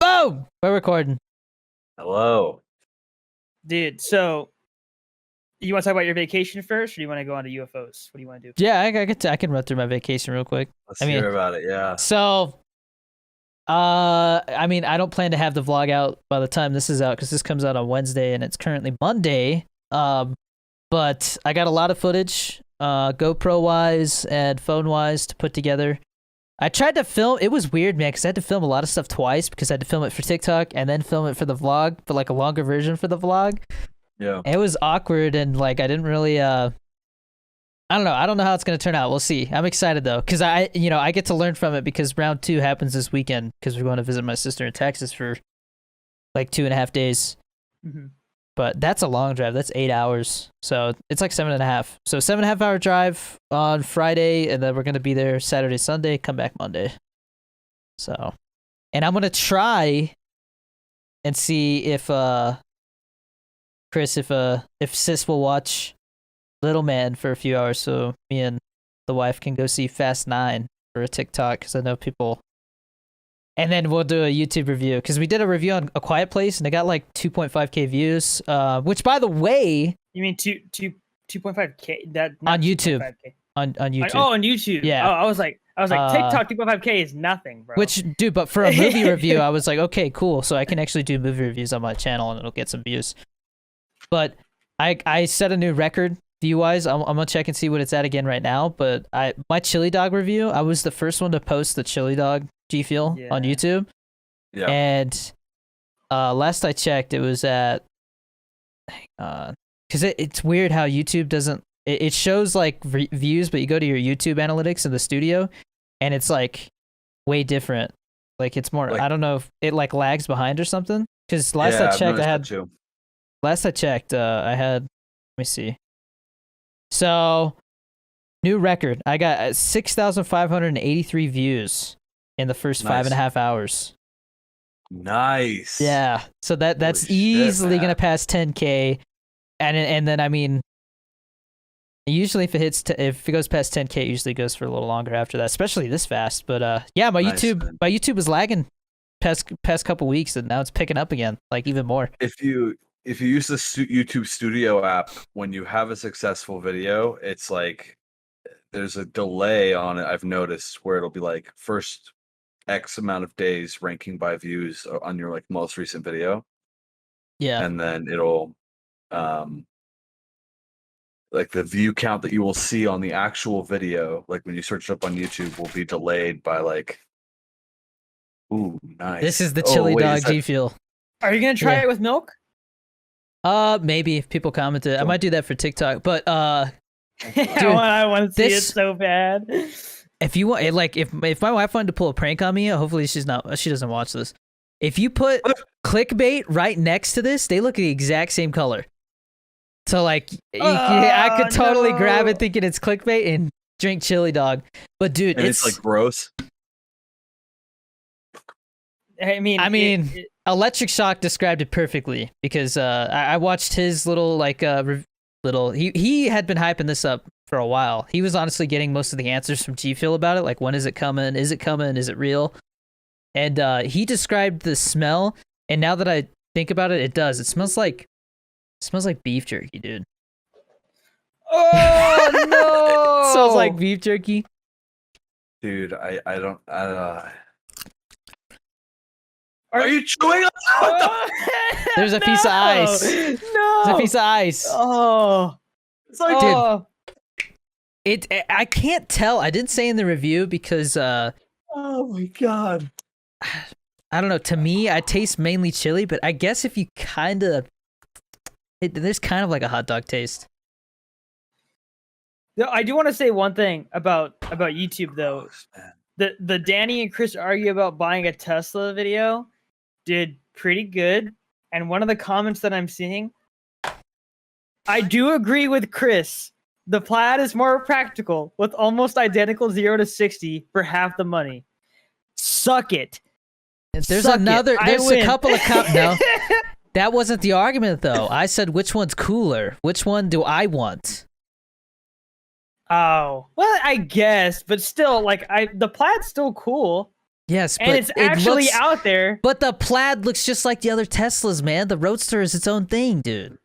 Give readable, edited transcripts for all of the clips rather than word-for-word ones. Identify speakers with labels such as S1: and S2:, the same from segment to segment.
S1: Boom! We're recording.
S2: Hello.
S3: Dude, so you want to talk about your vacation first, or do you want to go on to UFOs? What do you want to do?
S1: Yeah, I can run through my vacation real quick.
S2: Let's hear about it. Yeah.
S1: So, I mean, I don't plan to have the vlog out by the time this is out because this comes out on Wednesday and it's currently Monday. But I got a lot of footage, GoPro wise and phone wise, to put together. I tried to film. It was weird, man, because I had to film a lot of stuff twice because I had to film it for TikTok and then film it for the vlog, but like a longer version for the vlog.
S2: Yeah.
S1: It was awkward and like I didn't really I don't know. I don't know how it's gonna turn out. We'll see. I'm excited though, because I get to learn from it because round 2 happens this weekend because we're going to visit my sister in Texas for like 2.5 days.
S3: Mm-hmm.
S1: But that's a long drive. That's 8 hours. So it's like 7.5. So 7.5 hour drive on Friday, and then we're gonna be there Saturday, Sunday, come back Monday. So, and I'm gonna try and see if Chris, if Sis will watch Little Man for a few hours, so me and the wife can go see Fast 9 for a TikTok, because I know people. And then we'll do a YouTube review, because we did a review on A Quiet Place, and it got like 2.5k views. Which, by the way,
S3: you mean 2.5k? That
S1: on YouTube.
S3: 2.5K.
S1: On YouTube.
S3: Oh, on YouTube.
S1: Yeah.
S3: Oh, I was like TikTok 2.5k is nothing, bro.
S1: Which, dude, but for a movie review, I was like, okay, cool. So I can actually do movie reviews on my channel, and it'll get some views. But I set a new record view-wise. I'm gonna check and see what it's at again right now. But my chili dog review, I was the first one to post the chili dog G Fuel on YouTube. Yeah. And last I checked, it was at because it's weird how YouTube doesn't. It shows like views, but you go to your YouTube analytics in the studio, and it's like way different. Like it's more. Like, I don't know if it like lags behind or something. Because last I checked, I had. Last I checked, I had. Let me see. So, new record. I got 6,583 views in the first 5.5 hours.
S2: Nice.
S1: Yeah. So that's easily gonna pass 10k, and then I mean, usually if it goes past 10k, it usually goes for a little longer after that, especially this fast. But yeah, my YouTube was lagging past couple weeks, and now it's picking up again, like even more.
S2: If you use the YouTube Studio app, when you have a successful video, it's like there's a delay on it. I've noticed where it'll be like first X amount of days ranking by views on your like most recent video.
S1: Yeah.
S2: And then it'll like the view count that you will see on the actual video, like when you search it up on YouTube, will be delayed by like. Ooh, nice.
S1: This is the chili dog G Fuel.
S3: Are you gonna try it with milk?
S1: Maybe if people commented, I might do that for TikTok. But
S3: dude, I want to see it so bad.
S1: If you want, like, if my wife wanted to pull a prank on me, hopefully she doesn't watch this. If you put clickbait right next to this, they look the exact same color. So like, I could totally grab it thinking it's clickbait and drink chili dog. But dude,
S2: it's like gross.
S3: I mean,
S1: Electric Shock described it perfectly because I watched his little like he had been hyping this up for a while. He was honestly getting most of the answers from G Fuel about it, like when is it coming? Is it coming? Is it real? And he described the smell, and now that I think about it, it does. It smells like beef jerky, dude.
S3: Oh no!
S1: It smells like beef jerky.
S2: Dude, I don't. Are you chewing on?
S1: There's a piece of ice.
S3: No.
S1: There's a piece of ice.
S3: Oh.
S2: It's like,
S1: dude, I can't tell. I didn't say in the review because
S2: oh my god.
S1: I don't know. To me, I taste mainly chili, but I guess if you there's kind of like a hot dog taste.
S3: I do want to say one thing about YouTube though. The Danny and Chris argue about buying a Tesla video did pretty good. And one of the comments that I'm seeing, I do agree with Chris. The Plaid is more practical with almost identical 0 to 60 for half the money. Suck it.
S1: There's a couple of no. That wasn't the argument though. I said which one's cooler? Which one do I want?
S3: Oh, well, I guess, but still, like, the Plaid's still cool.
S1: Yes,
S3: and
S1: but
S3: it's actually out there.
S1: But the Plaid looks just like the other Teslas, man. The Roadster is its own thing, dude.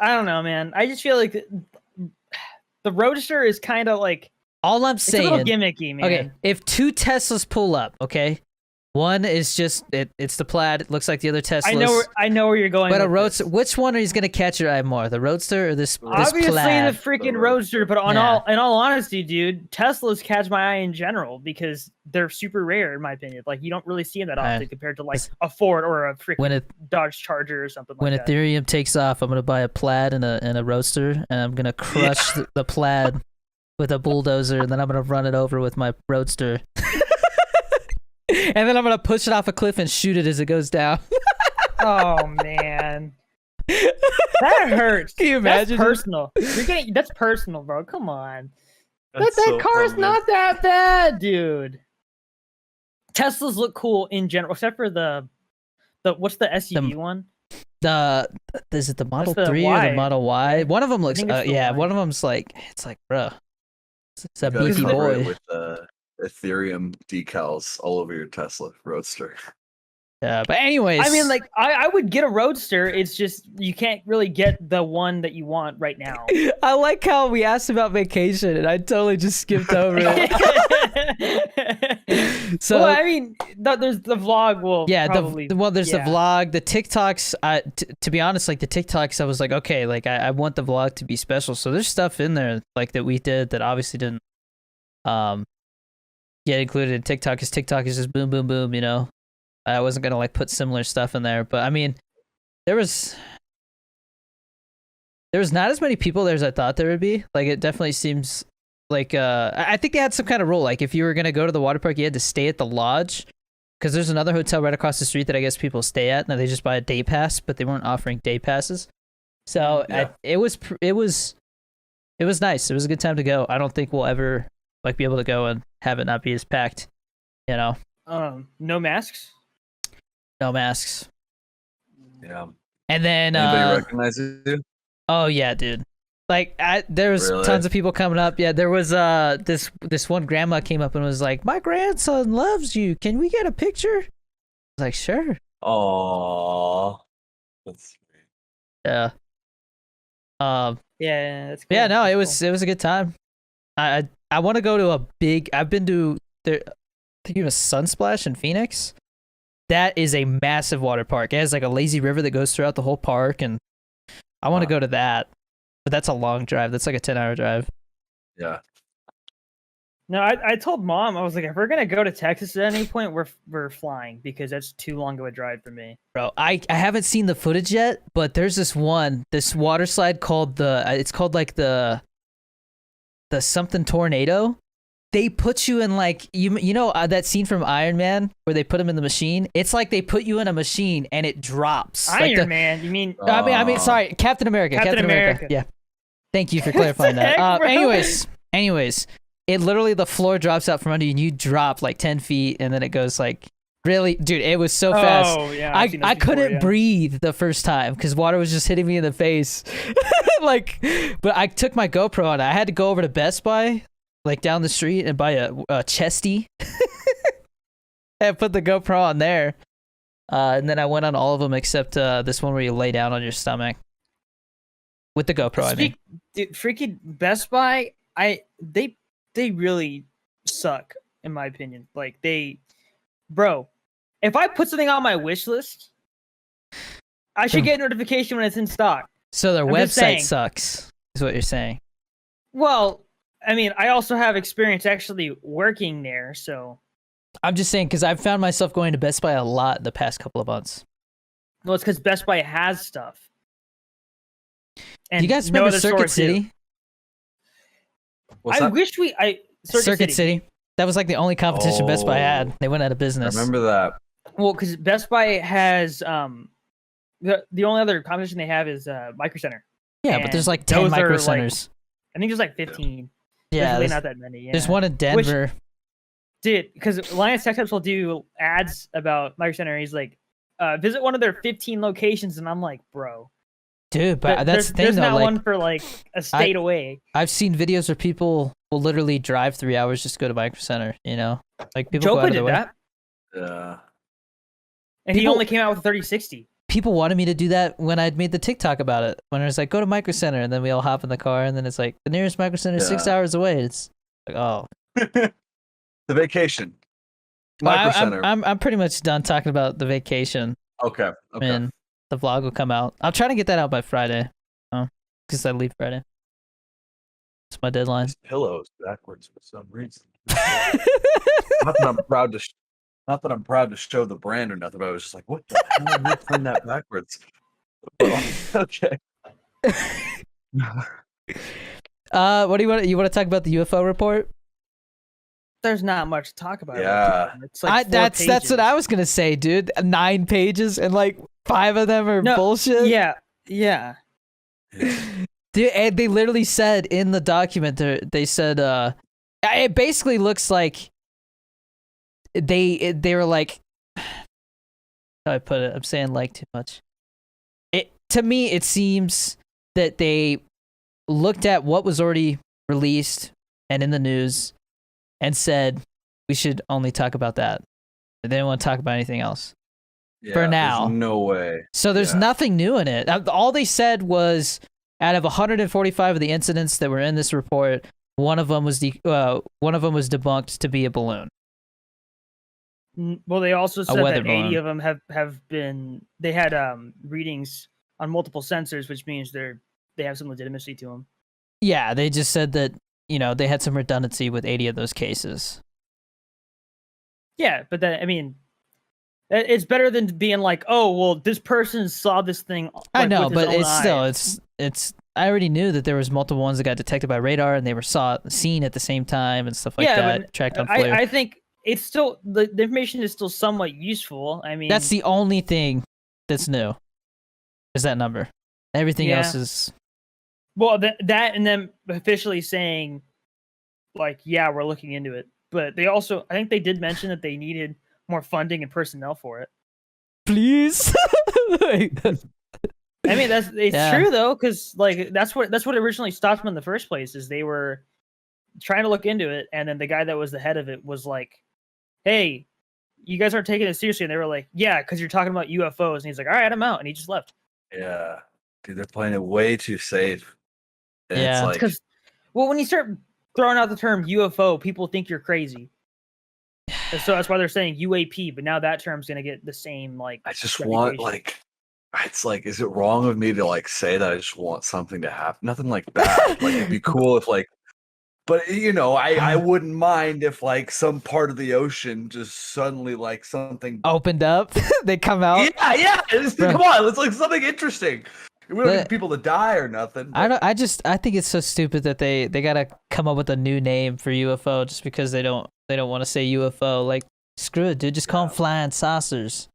S3: I don't know, man. I just feel like the Roadster is kind of like
S1: all I'm saying.
S3: It's a little gimmicky, man.
S1: Okay, if two Teslas pull up, okay, one is just it's the Plaid. It looks like the other Teslas.
S3: I know where you're going.
S1: But
S3: with
S1: a Roadster,
S3: this.
S1: Which one is going to catch your eye more, the Roadster or this
S3: Obviously,
S1: Plaid?
S3: the freaking Roadster. But in all honesty, dude, Teslas catch my eye in general because they're super rare, in my opinion. Like you don't really see them that often compared to like a Ford or a freaking Dodge Charger or something like that.
S1: When Ethereum takes off, I'm going to buy a Plaid and a Roadster, and I'm going to crush the Plaid with a bulldozer, and then I'm going to run it over with my Roadster. And then I'm going to push it off a cliff and shoot it as it goes down.
S3: Oh, man. That hurts.
S1: Can you imagine?
S3: That's personal. That's personal, bro. Come on. That car's not that bad, dude. Teslas look cool in general, except for the what's the SUV one?
S1: Is it the Model 3
S3: Y.
S1: or the Model Y? One of them looks one of them's like, it's like, bro. It's a beefy boy.
S2: With Ethereum decals all over your Tesla Roadster.
S1: Yeah, but anyways,
S3: I mean, like, I would get a Roadster. It's just you can't really get the one that you want right now.
S1: I like how we asked about vacation, and I totally just skipped over it. So,
S3: well, I mean, there's the vlog.
S1: There's the vlog, the TikToks. To be honest, like the TikToks, I was like, okay, like I want the vlog to be special. So there's stuff in there like that we did that obviously didn't get included in TikTok, because TikTok is just boom, boom, boom. You know. I wasn't gonna like put similar stuff in there, but I mean, there was not as many people there as I thought there would be. Like, it definitely seems like I think they had some kind of rule. Like, if you were gonna go to the water park, you had to stay at the lodge, because there's another hotel right across the street that I guess people stay at. Now they just buy a day pass, but they weren't offering day passes. So it was nice. It was a good time to go. I don't think we'll ever like be able to go and have it not be as packed. You know.
S3: No masks.
S1: No masks.
S2: Yeah.
S1: And then
S2: anybody recognizes you?
S1: Oh yeah, dude. Like there was tons of people coming up. Yeah, there was this one grandma came up and was like, "My grandson loves you. Can we get a picture?" I was like, "Sure."
S2: Aww. That's sweet.
S1: Yeah.
S3: Yeah, that's cool.
S1: Yeah, no, it was a good time. I want to go to I've been to there. I think it was Sunsplash in Phoenix. That is a massive water park. It has like a lazy river that goes throughout the whole park, and I want to go to that. But that's a long drive. That's like a 10-hour drive.
S2: Yeah.
S3: No, I told Mom, I was like, if we're gonna go to Texas at any point, we're flying, because that's too long of a drive for me.
S1: Bro, I haven't seen the footage yet, but there's this water slide called it's called like the something tornado. They put you in like you know that scene from Iron Man where they put him in the machine. It's like they put you in a machine and it drops.
S3: Iron Man, you mean?
S1: I mean, sorry, Captain America. Captain America. Yeah. Thank you for clarifying that. Anyways, it literally the floor drops out from under you and you drop like 10 feet and then it goes like really, dude. It was so fast.
S3: Oh yeah,
S1: I couldn't breathe the first time because water was just hitting me in the face. But I took my GoPro on. I had to go over to Best Buy, like down the street, and buy a chesty and put the GoPro on there. And then I went on all of them except this one where you lay down on your stomach with the GoPro. I mean,
S3: dude, freaking Best Buy, they really suck in my opinion. Like bro, if I put something on my wish list, I should get a notification when it's in stock.
S1: So their website sucks, is what you're saying.
S3: Well, I mean, I also have experience actually working there, so.
S1: I'm just saying, because I've found myself going to Best Buy a lot the past couple of months.
S3: Well, it's because Best Buy has stuff.
S1: And do you guys remember Circuit City? Circuit City. That was like the only competition Best Buy had. They went out of business.
S2: I remember that.
S3: Well, because Best Buy has the only other competition they have is Micro Center.
S1: Yeah, but there's like 10 Micro Centers.
S3: I think there's like 15.
S1: Yeah,
S3: there's really not that many. Yeah.
S1: There's one in Denver.
S3: Dude, because Lions Tech Tips will do ads about Micro Center. He's like, visit one of their 15 locations, and I'm like, bro.
S1: Dude, but that's the thing,
S3: there's
S1: though.
S3: Not
S1: like,
S3: one for like a state away.
S1: I've seen videos where people will literally drive 3 hours just to go to Micro Center. You know, like people go out
S3: Jopa
S1: of their
S3: did
S1: way.
S3: that,
S2: Yeah.
S3: and he
S1: People-
S3: only came out with a 3060.
S1: People wanted me to do that when I'd made the TikTok about it. When it was like, go to Micro Center, and then we all hop in the car, and then it's like the nearest Micro Center is 6 hours away. It's like, oh,
S2: The vacation.
S1: Well,
S2: Micro Center.
S1: I'm pretty much done talking about the vacation.
S2: Okay.
S1: And the vlog will come out. I'm trying to get that out by Friday, because I leave Friday. It's my deadline.
S2: This pillow's backwards for some reason. Not that I'm proud to show the brand or nothing, but I was just like, what the hell did you turn that backwards? Okay.
S1: What do you want to talk about the UFO report?
S3: There's not much to talk about.
S2: Yeah.
S3: It's like
S1: That's what I was gonna say, dude. 9 pages and like 5 of them are bullshit.
S3: Yeah.
S1: Dude, and they literally said in the document, they said, it basically looks like they were like, how do I put it? I'm saying like too much. To me, it seems that they looked at what was already released and in the news and said we should only talk about that. They didn't want to talk about anything else.
S2: Yeah,
S1: for now.
S2: There's no way.
S1: So there's nothing new in it. All they said was out of 145 of the incidents that were in this report, one of them was debunked to be a balloon.
S3: Well, they also said
S1: weather
S3: that 80
S1: balloon.
S3: of them have been, they had readings on multiple sensors, which means they have some legitimacy to them.
S1: Yeah, they just said that, they had some redundancy with 80 of those cases.
S3: Yeah, but that, I mean, it's better than being like, oh, well, this person saw this thing. Like,
S1: I know,
S3: with his
S1: but
S3: own
S1: it's
S3: eyes.
S1: still, it's. I already knew that there was multiple ones that got detected by radar, and they were seen at the same time and stuff like that.
S3: But
S1: tracked on FLIR.
S3: I think it's still the information is still somewhat useful. I mean,
S1: That's the only thing that's new. Is that number? Everything else is.
S3: Well, that and them officially saying, like, yeah, we're looking into it. But they also, I think they did mention that they needed more funding and personnel for it.
S1: Please.
S3: I mean, it's true though, because like that's what originally stopped them in the first place. Is they were trying to look into it, and then the guy that was the head of it was like, "Hey, you guys aren't taking it seriously," and they were like, "Yeah, because you're talking about UFOs," and he's like, "All right, I'm out," and he just left.
S2: Yeah, dude, they're playing it way too safe. And
S1: Yeah,
S2: it's like,
S3: because when you start throwing out the term UFO, people think you're crazy. And so that's why they're saying UAP, but now that term's gonna get the same like.
S2: I just want it's like, is it wrong of me to like say that I just want something to happen? Nothing like that. Like it'd be cool if like, but I wouldn't mind if like some part of the ocean just suddenly like something
S1: opened up. They come out.
S2: Yeah. Come on, it's like something interesting. We don't need people to die or nothing. But...
S1: I think it's so stupid that they gotta come up with a new name for UFO just because they don't want to say UFO. Like, screw it, dude. Just call them flying saucers.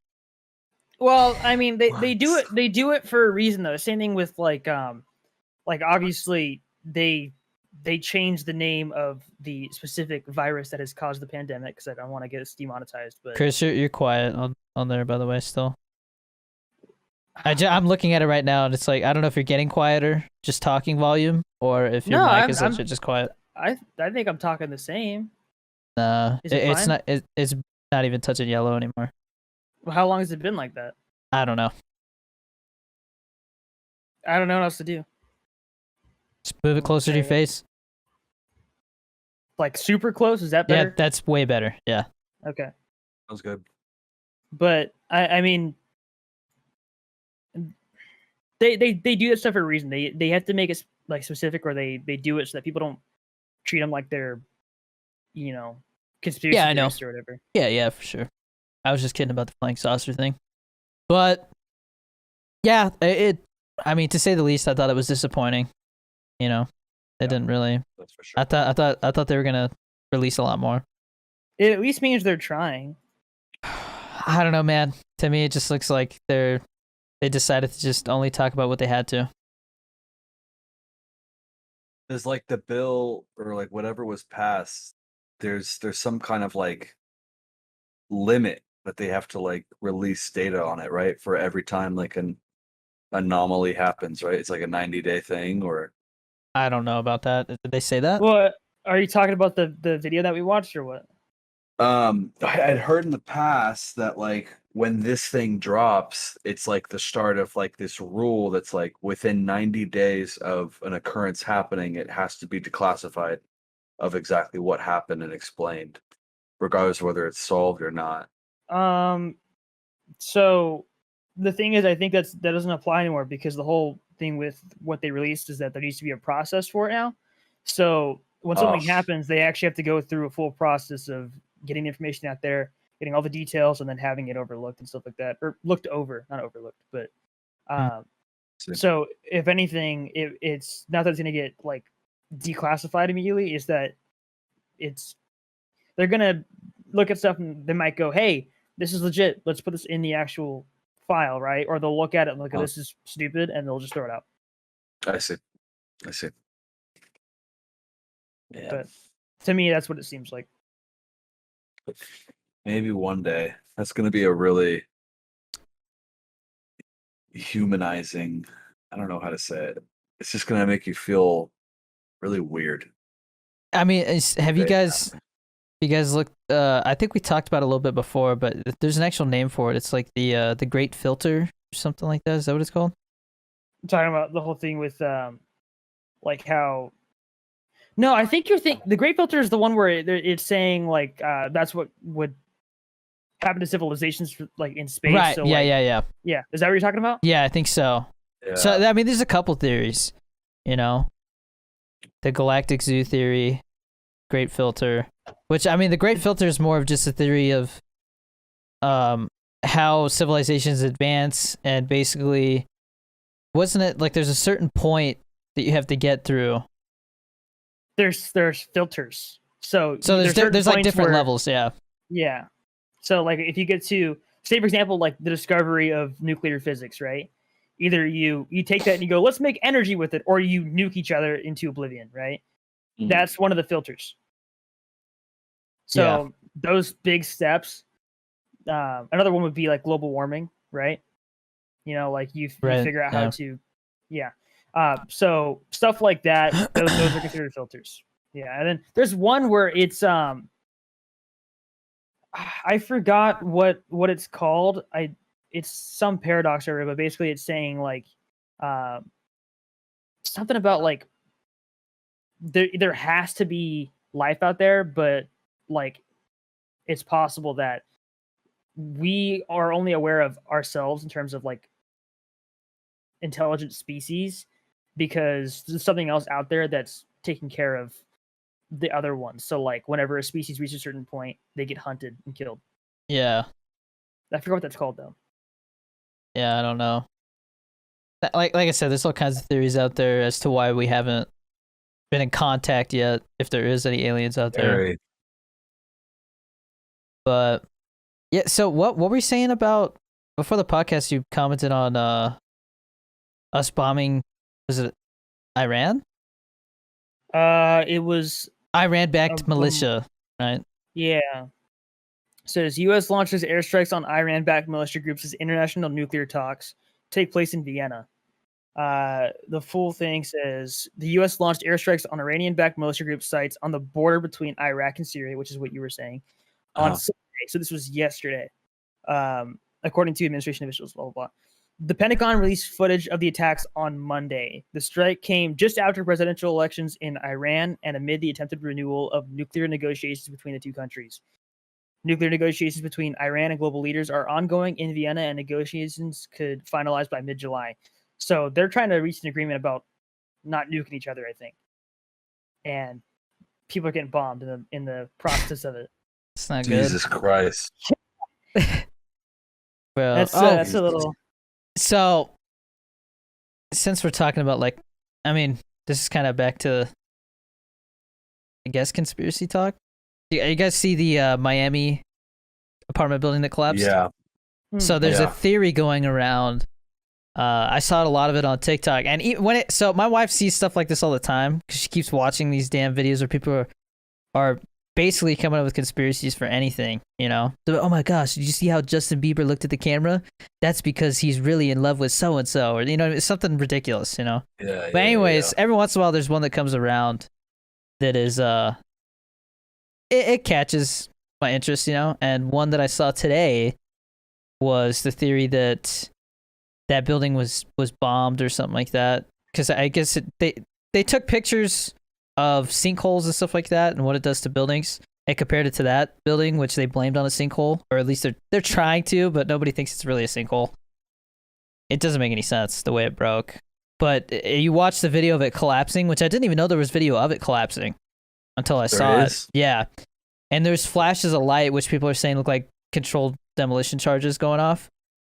S3: Well, I mean, they do it for a reason though. Same thing with like obviously they changed the name of the specific virus that has caused the pandemic because I don't want to get us demonetized. But
S1: Chris, you're quiet on there, by the way. Still, I'm looking at it right now, and it's like I don't know if you're getting quieter, just talking volume, or if your mic is legit just quiet.
S3: I think I'm talking the same.
S1: Nah, it's not. It's not even touching yellow anymore.
S3: Well, how long has it been like that?
S1: I don't know.
S3: I don't know what else to do.
S1: Just move it closer to your face.
S3: Like super close? Is that better?
S1: Yeah, that's way better. Yeah.
S3: Okay.
S2: Sounds good.
S3: But I mean, they do that stuff for a reason. They have to make it like specific, or they do it so that people don't treat them like they're, conspiracy theorists or whatever.
S1: Yeah, for sure. I was just kidding about the flying saucer thing, but yeah, I mean, to say the least, I thought it was disappointing. They didn't really. That's for sure. I thought they were gonna release a lot more.
S3: It at least means they're trying.
S1: I don't know, man. To me, it just looks like they decided to just only talk about what they had to.
S2: There's like the bill or like whatever was passed. There's some kind of like limit that they have to like release data on it, right? For every time like an anomaly happens, right? It's like a 90-day thing, or
S1: I don't know about that. Did they say that?
S3: Well, Are you talking about the video that we watched or what?
S2: I'd heard in the past that like when this thing drops, it's like the start of like this rule that's like within 90 days of an occurrence happening, it has to be declassified of exactly what happened and explained, regardless of whether it's solved or not.
S3: So the thing is, I think that doesn't apply anymore because the whole thing with what they released is that there needs to be a process for it now. So when something happens, they actually have to go through a full process of getting information out there, getting all the details, and then having it overlooked and stuff like that, or looked over, not overlooked. But so if anything, it's not that it's going to get like declassified immediately. Is that they're going to look at stuff and they might go, "Hey, this is legit. Let's put this in the actual file," right? Or they'll look at it and look, "This is stupid," and they'll just throw it out.
S2: I see.
S3: Yeah. But to me, that's what it seems like.
S2: Maybe one day. That's going to be a really humanizing. I don't know how to say it. It's just going to make you feel really weird.
S1: I mean, have you guys looked? I think we talked about it a little bit before, but there's an actual name for it. It's like the Great Filter or something like that. Is that what it's called?
S3: I'm talking about the whole thing with like how. No, I think the Great Filter is the one where it's saying like that's what would happen to civilizations like in space.
S1: Right.
S3: So,
S1: yeah.
S3: Yeah. Is that what you're talking about?
S1: Yeah, I think so.
S2: Yeah.
S1: So I mean, there's a couple theories. You know, the Galactic Zoo theory, Great Filter, which I mean, the Great Filter is more of just a theory of how civilizations advance, and basically, wasn't it like there's a certain point that you have to get through?
S3: There's filters. So
S1: there's like different levels, yeah.
S3: Yeah. So like if you get to say for example like the discovery of nuclear physics, right? Either you take that and you go, let's make energy with it, or you nuke each other into oblivion, right? Mm-hmm. That's one of the filters. So those big steps. Another one would be like global warming, right? You know, like you figure out how to, so stuff like that, those are considered filters. Yeah, and then there's one where it's I forgot what it's called. It's some paradox area, but basically it's saying like something about like there has to be life out there, but like it's possible that we are only aware of ourselves in terms of like intelligent species because there's something else out there that's taking care of the other ones. So like whenever a species reaches a certain point, they get hunted and killed.
S1: Yeah.
S3: I forgot what that's called though.
S1: Yeah, I don't know. Like I said, there's all kinds of theories out there as to why we haven't been in contact yet, if there is any aliens out there.
S2: Right.
S1: But yeah, so what were you saying about before the podcast? You commented on us bombing. Was it Iran?
S3: It was
S1: Iran-backed militia, right?
S3: Yeah. Says U.S. launches airstrikes on Iran-backed militia groups as international nuclear talks take place in Vienna. The full thing says the U.S. launched airstrikes on Iranian-backed militia group sites on the border between Iraq and Syria, which is what you were saying, on Sunday. So this was yesterday, according to administration officials. Blah blah blah. The Pentagon released footage of the attacks on Monday. The strike came just after presidential elections in Iran and amid the attempted renewal of nuclear negotiations between the two countries. Nuclear negotiations between Iran and global leaders are ongoing in Vienna, and negotiations could finalize by mid-July. So they're trying to reach an agreement about not nuking each other, I think. And people are getting bombed in the process of it.
S1: It's not good.
S2: Jesus Christ.
S1: Well,
S3: that's a little...
S1: So, since we're talking about, like, I mean, this is kind of back to, I guess, conspiracy talk. You guys see the Miami apartment building that collapsed?
S2: Yeah.
S1: So there's a theory going around. I saw a lot of it on TikTok, and so my wife sees stuff like this all the time because she keeps watching these damn videos where people are basically coming up with conspiracies for anything, you know? So, oh my gosh, did you see how Justin Bieber looked at the camera? That's because he's really in love with so-and-so, or, you know, it's something ridiculous, you know?
S2: Yeah.
S1: But anyways, every once in a while, there's one that comes around that is it catches my interest, you know. And one that I saw today was the theory that that building was bombed or something like that. Because I guess they took pictures of sinkholes and stuff like that and what it does to buildings and compared it to that building, which they blamed on a sinkhole, or at least they're trying to, but nobody thinks it's really a sinkhole. It doesn't make any sense the way it broke. But you watch the video of it collapsing, which I didn't even know there was video of it collapsing until I saw it. Yeah. And there's flashes of light, which people are saying look like controlled demolition charges going off.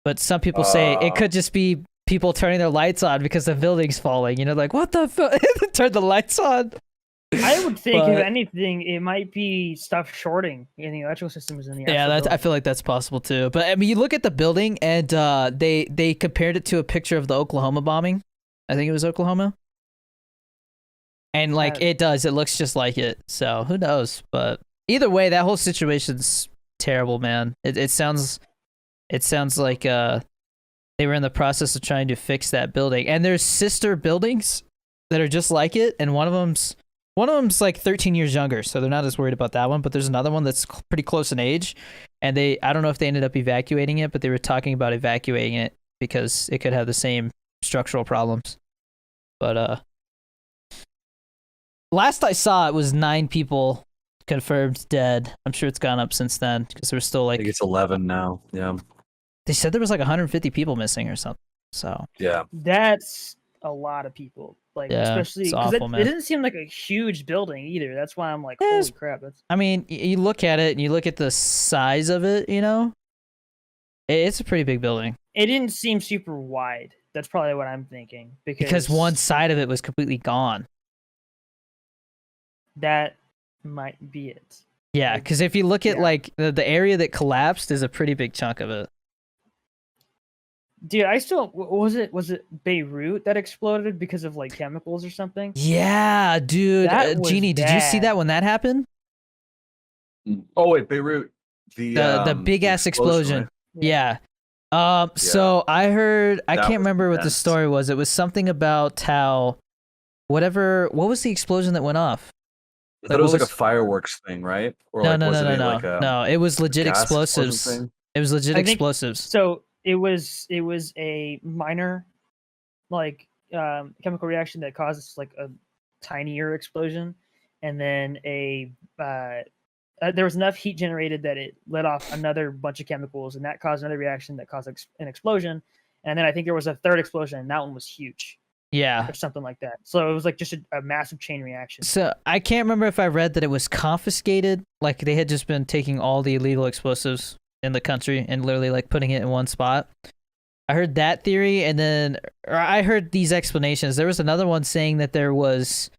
S1: But some people say it could just be people turning their lights on because the building's falling. You know, like, what the fuck? Turn the lights on.
S3: I would think, if anything, it might be stuff shorting in the electrical systems in the
S1: I feel like that's possible too. But I mean, you look at the building, and they compared it to a picture of the Oklahoma bombing. I think it was Oklahoma. And like it does, it looks just like it. So who knows? But either way, that whole situation's terrible, man. It sounds like they were in the process of trying to fix that building, and there's sister buildings that are just like it, and one of them's like 13 years younger, so they're not as worried about that one. But there's another one that's pretty close in age, and I don't know if they ended up evacuating it, but they were talking about evacuating it because it could have the same structural problems. But last I saw, it was 9 people confirmed dead. I'm sure it's gone up since then because there was still like,
S2: I think it's 11 now. Yeah.
S1: They said there was like 150 people missing or something. So
S2: yeah,
S3: that's a lot of people. Like, especially because it didn't seem like a huge building either. That's why I'm like, holy crap.
S1: I mean, you look at it and you look at the size of it, you know, it's a pretty big building.
S3: It didn't seem super wide. That's probably what I'm thinking.
S1: Because one side of it was completely gone.
S3: That might be it.
S1: Yeah, because if you look at like the area that collapsed is a pretty big chunk of it.
S3: Dude, was it Beirut that exploded because of like chemicals or something?
S1: Yeah, dude. Genie, did you see that when that happened?
S2: Oh wait, Beirut.
S1: The big ass explosion. Right? Yeah. So I heard, I can't remember what the story was. It was something about how what was the explosion that went off?
S2: I thought it was like a fireworks thing, right? Or
S1: no, it was legit explosives. It was legit explosives.
S3: So it was a minor like chemical reaction that causes like a tinier explosion, and then there was enough heat generated that it let off another bunch of chemicals, and that caused another reaction that caused an explosion. And then I think there was a third explosion, and that one was huge.
S1: Yeah.
S3: Or something like that. So it was like just a massive chain reaction.
S1: So I can't remember if I read that it was confiscated, like they had just been taking all the illegal explosives in the country and literally like putting it in one spot. I heard that theory, and then I heard these explanations. There was another one saying that there was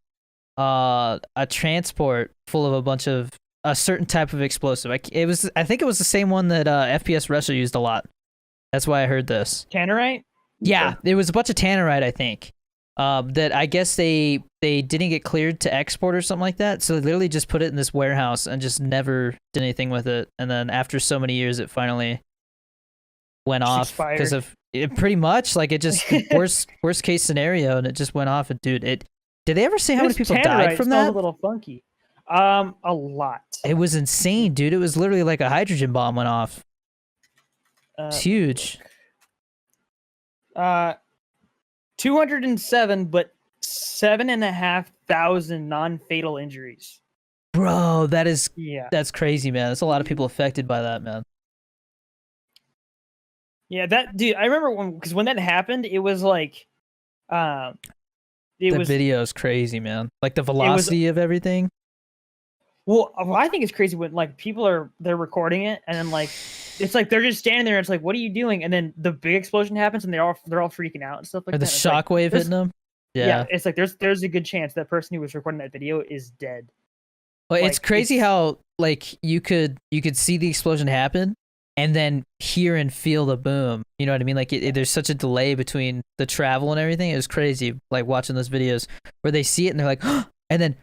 S1: a transport full of a bunch of a certain type of explosive. I think it was the same one that FPS Russia used a lot. That's why I heard this.
S3: Tannerite?
S1: Yeah, it was a bunch of tannerite, I think. That I guess they didn't get cleared to export or something like that, so they literally just put it in this warehouse and just never did anything with it. And then after so many years, it finally went off because of it. Pretty much, like it just worst case scenario, and it just went off. And dude, did they ever say how many people died from that?
S3: A little funky. A lot.
S1: It was insane, dude. It was literally like a hydrogen bomb went off. It's huge.
S3: 207, but 7,500 non-fatal injuries.
S1: Bro, that's crazy, man. There's a lot of people affected by that, man.
S3: Yeah, that dude. I remember when that happened, it was like, the
S1: video is crazy, man. Like the velocity of everything.
S3: Well, I think it's crazy when like they're recording it, and then like it's like they're just standing there. And it's like, what are you doing? And then the big explosion happens, and they're all freaking out and stuff like that.
S1: The shockwave hitting them. Yeah,
S3: it's like there's a good chance that person who was recording that video is dead.
S1: Well, like, it's crazy how like you could see the explosion happen and then hear and feel the boom. You know what I mean? Like there's such a delay between the travel and everything. It was crazy, like watching those videos where they see it and they're like, oh, and then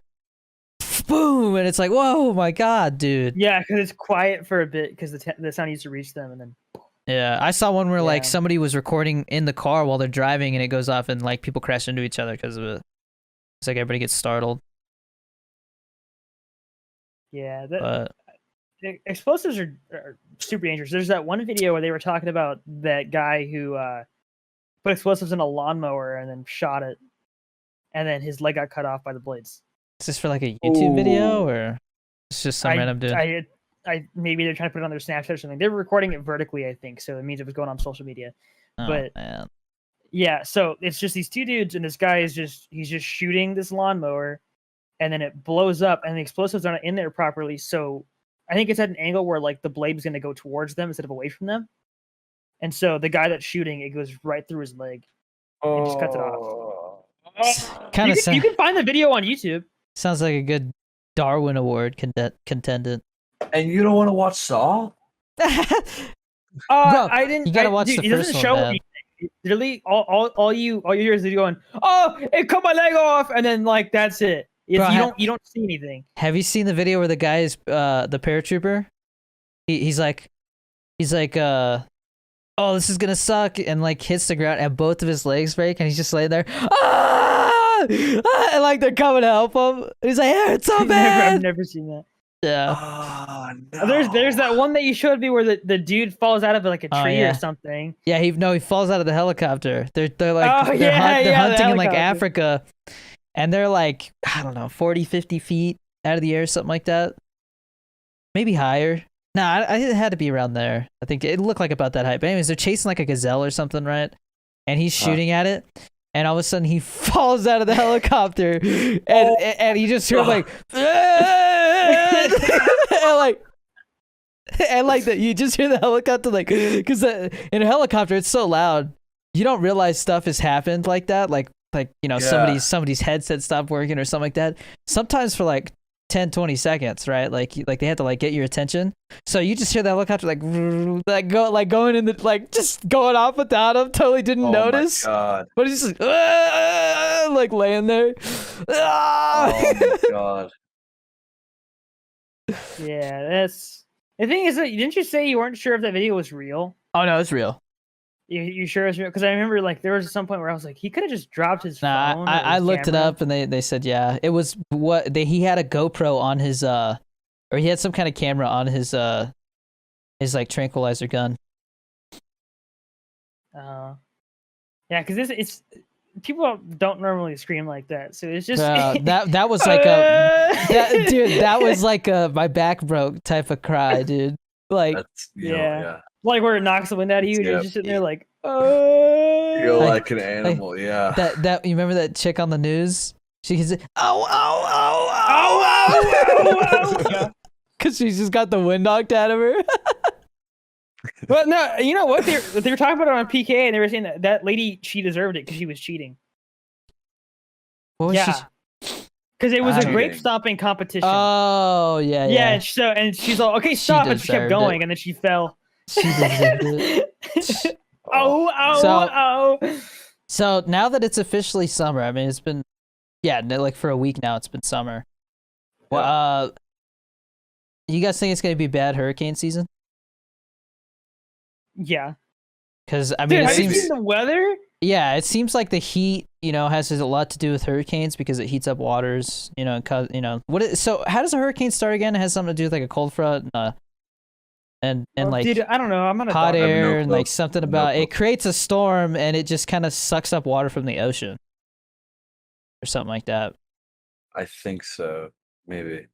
S1: boom, and it's like, whoa, my god, dude.
S3: Yeah, because it's quiet for a bit because the sound needs to reach them, and then.
S1: Yeah, I saw one where like somebody was recording in the car while they're driving, and it goes off, and like people crash into each other because of it. It's like everybody gets startled.
S3: Yeah,
S1: But
S3: explosives are super dangerous. There's that one video where they were talking about that guy who put explosives in a lawnmower and then shot it, and then his leg got cut off by the blades.
S1: is this for like a YouTube video or it's just some random dude?
S3: I maybe they're trying to put it on their Snapchat or something. They're recording it vertically, I think, so it means it was going on social media.
S1: Oh,
S3: but
S1: man.
S3: yeah, so it's just these two dudes, and this guy is he's just shooting this lawnmower, and then it blows up, and the explosives aren't in there properly. So I think it's at an angle where like the blade is going to go towards them instead of away from them, and so the guy that's shooting it goes right through his leg and just cuts it off.
S1: Kind of
S3: You can find the video on YouTube.
S1: sounds like a good Darwin Award contendant.
S2: And you don't want to watch Saw?
S1: Bro,
S3: I didn't.
S1: you gotta watch
S3: dude,
S1: the
S3: it
S1: first
S3: doesn't show
S1: one, man.
S3: anything. Literally, all you hear is the going, "Oh, it cut my leg off," and then like that's it.
S1: Bro,
S3: You don't see anything.
S1: Have you seen the video where the guy is the paratrooper? He's like, oh, this is gonna suck, and like hits the ground, and both of his legs break, and he's just laying there, and like they're coming to help him. He's like, yeah, it's so bad.
S3: I've never seen that.
S1: Yeah.
S2: Oh, no.
S3: There's that one that you showed me where the dude falls out of like a tree
S1: yeah.
S3: or something.
S1: Yeah, he falls out of the helicopter. They're
S3: Oh,
S1: they're hunting in like
S3: helicopter.
S1: Africa, and they're like, I don't know, 40, 50 feet out of the air, something like that. Maybe higher. Nah, I think it had to be around there. I think it looked like about that height. But anyways, they're chasing like a gazelle or something, right? And he's shooting at it, and all of a sudden he falls out of the helicopter, and you just hear him like, and like you just hear the helicopter like, because in a helicopter it's so loud, you don't realize stuff has happened like that, like you know, somebody's headset stopped working or something like that. Sometimes for like 10-20 seconds, right? Like they had to like get your attention. So you just hear the helicopter like going in the like just going off without him. Totally didn't notice.
S2: My God.
S1: But he's just like laying there.
S2: Oh my God.
S3: Yeah, that's the thing is that didn't you say you weren't sure if that video was real?
S1: Oh no, it's real.
S3: You sure it's real? Because I remember like there was some point where I was like, he could have just dropped his phone.
S1: I looked it up and they said yeah, it was he had a GoPro on his or he had some kind of camera on his like tranquilizer gun.
S3: Yeah, because it's people don't normally scream like that, so it's just
S1: that was like that was like a my back broke type of cry, dude. Like
S2: yeah.
S3: Like where it knocks the wind out of you, and you're just sitting there like,
S2: you're like an animal, yeah.
S1: That you remember that chick on the news? She can say, ow,
S3: yeah.
S1: Because she's just got the wind knocked out of her.
S3: But no, you know what? They were talking about it on PK, and they were saying that lady, she deserved it because she was cheating.
S1: What was she?
S3: Because it was a
S2: Cheating.
S3: grape stomping competition.
S1: Oh yeah.
S3: Yeah, and she's like, okay, stop, and she kept going, and then she fell.
S1: She deserved it.
S3: Oh.
S1: So now that it's officially summer, I mean, it's been, like for a week now, it's been summer. Well, you guys think it's gonna be bad hurricane season?
S3: Yeah.
S1: Because I mean,
S3: Dude,
S1: it
S3: have
S1: seems.
S3: you seen the weather?
S1: Yeah, it seems like the heat, has a lot to do with hurricanes because it heats up waters, so how does a hurricane start again? It has something to do with like a cold front and like
S3: dude, I don't know. I'm not
S1: hot
S3: a
S1: air and like something about it creates a storm and it just kind of sucks up water from the ocean or something like that.
S2: I think so, maybe.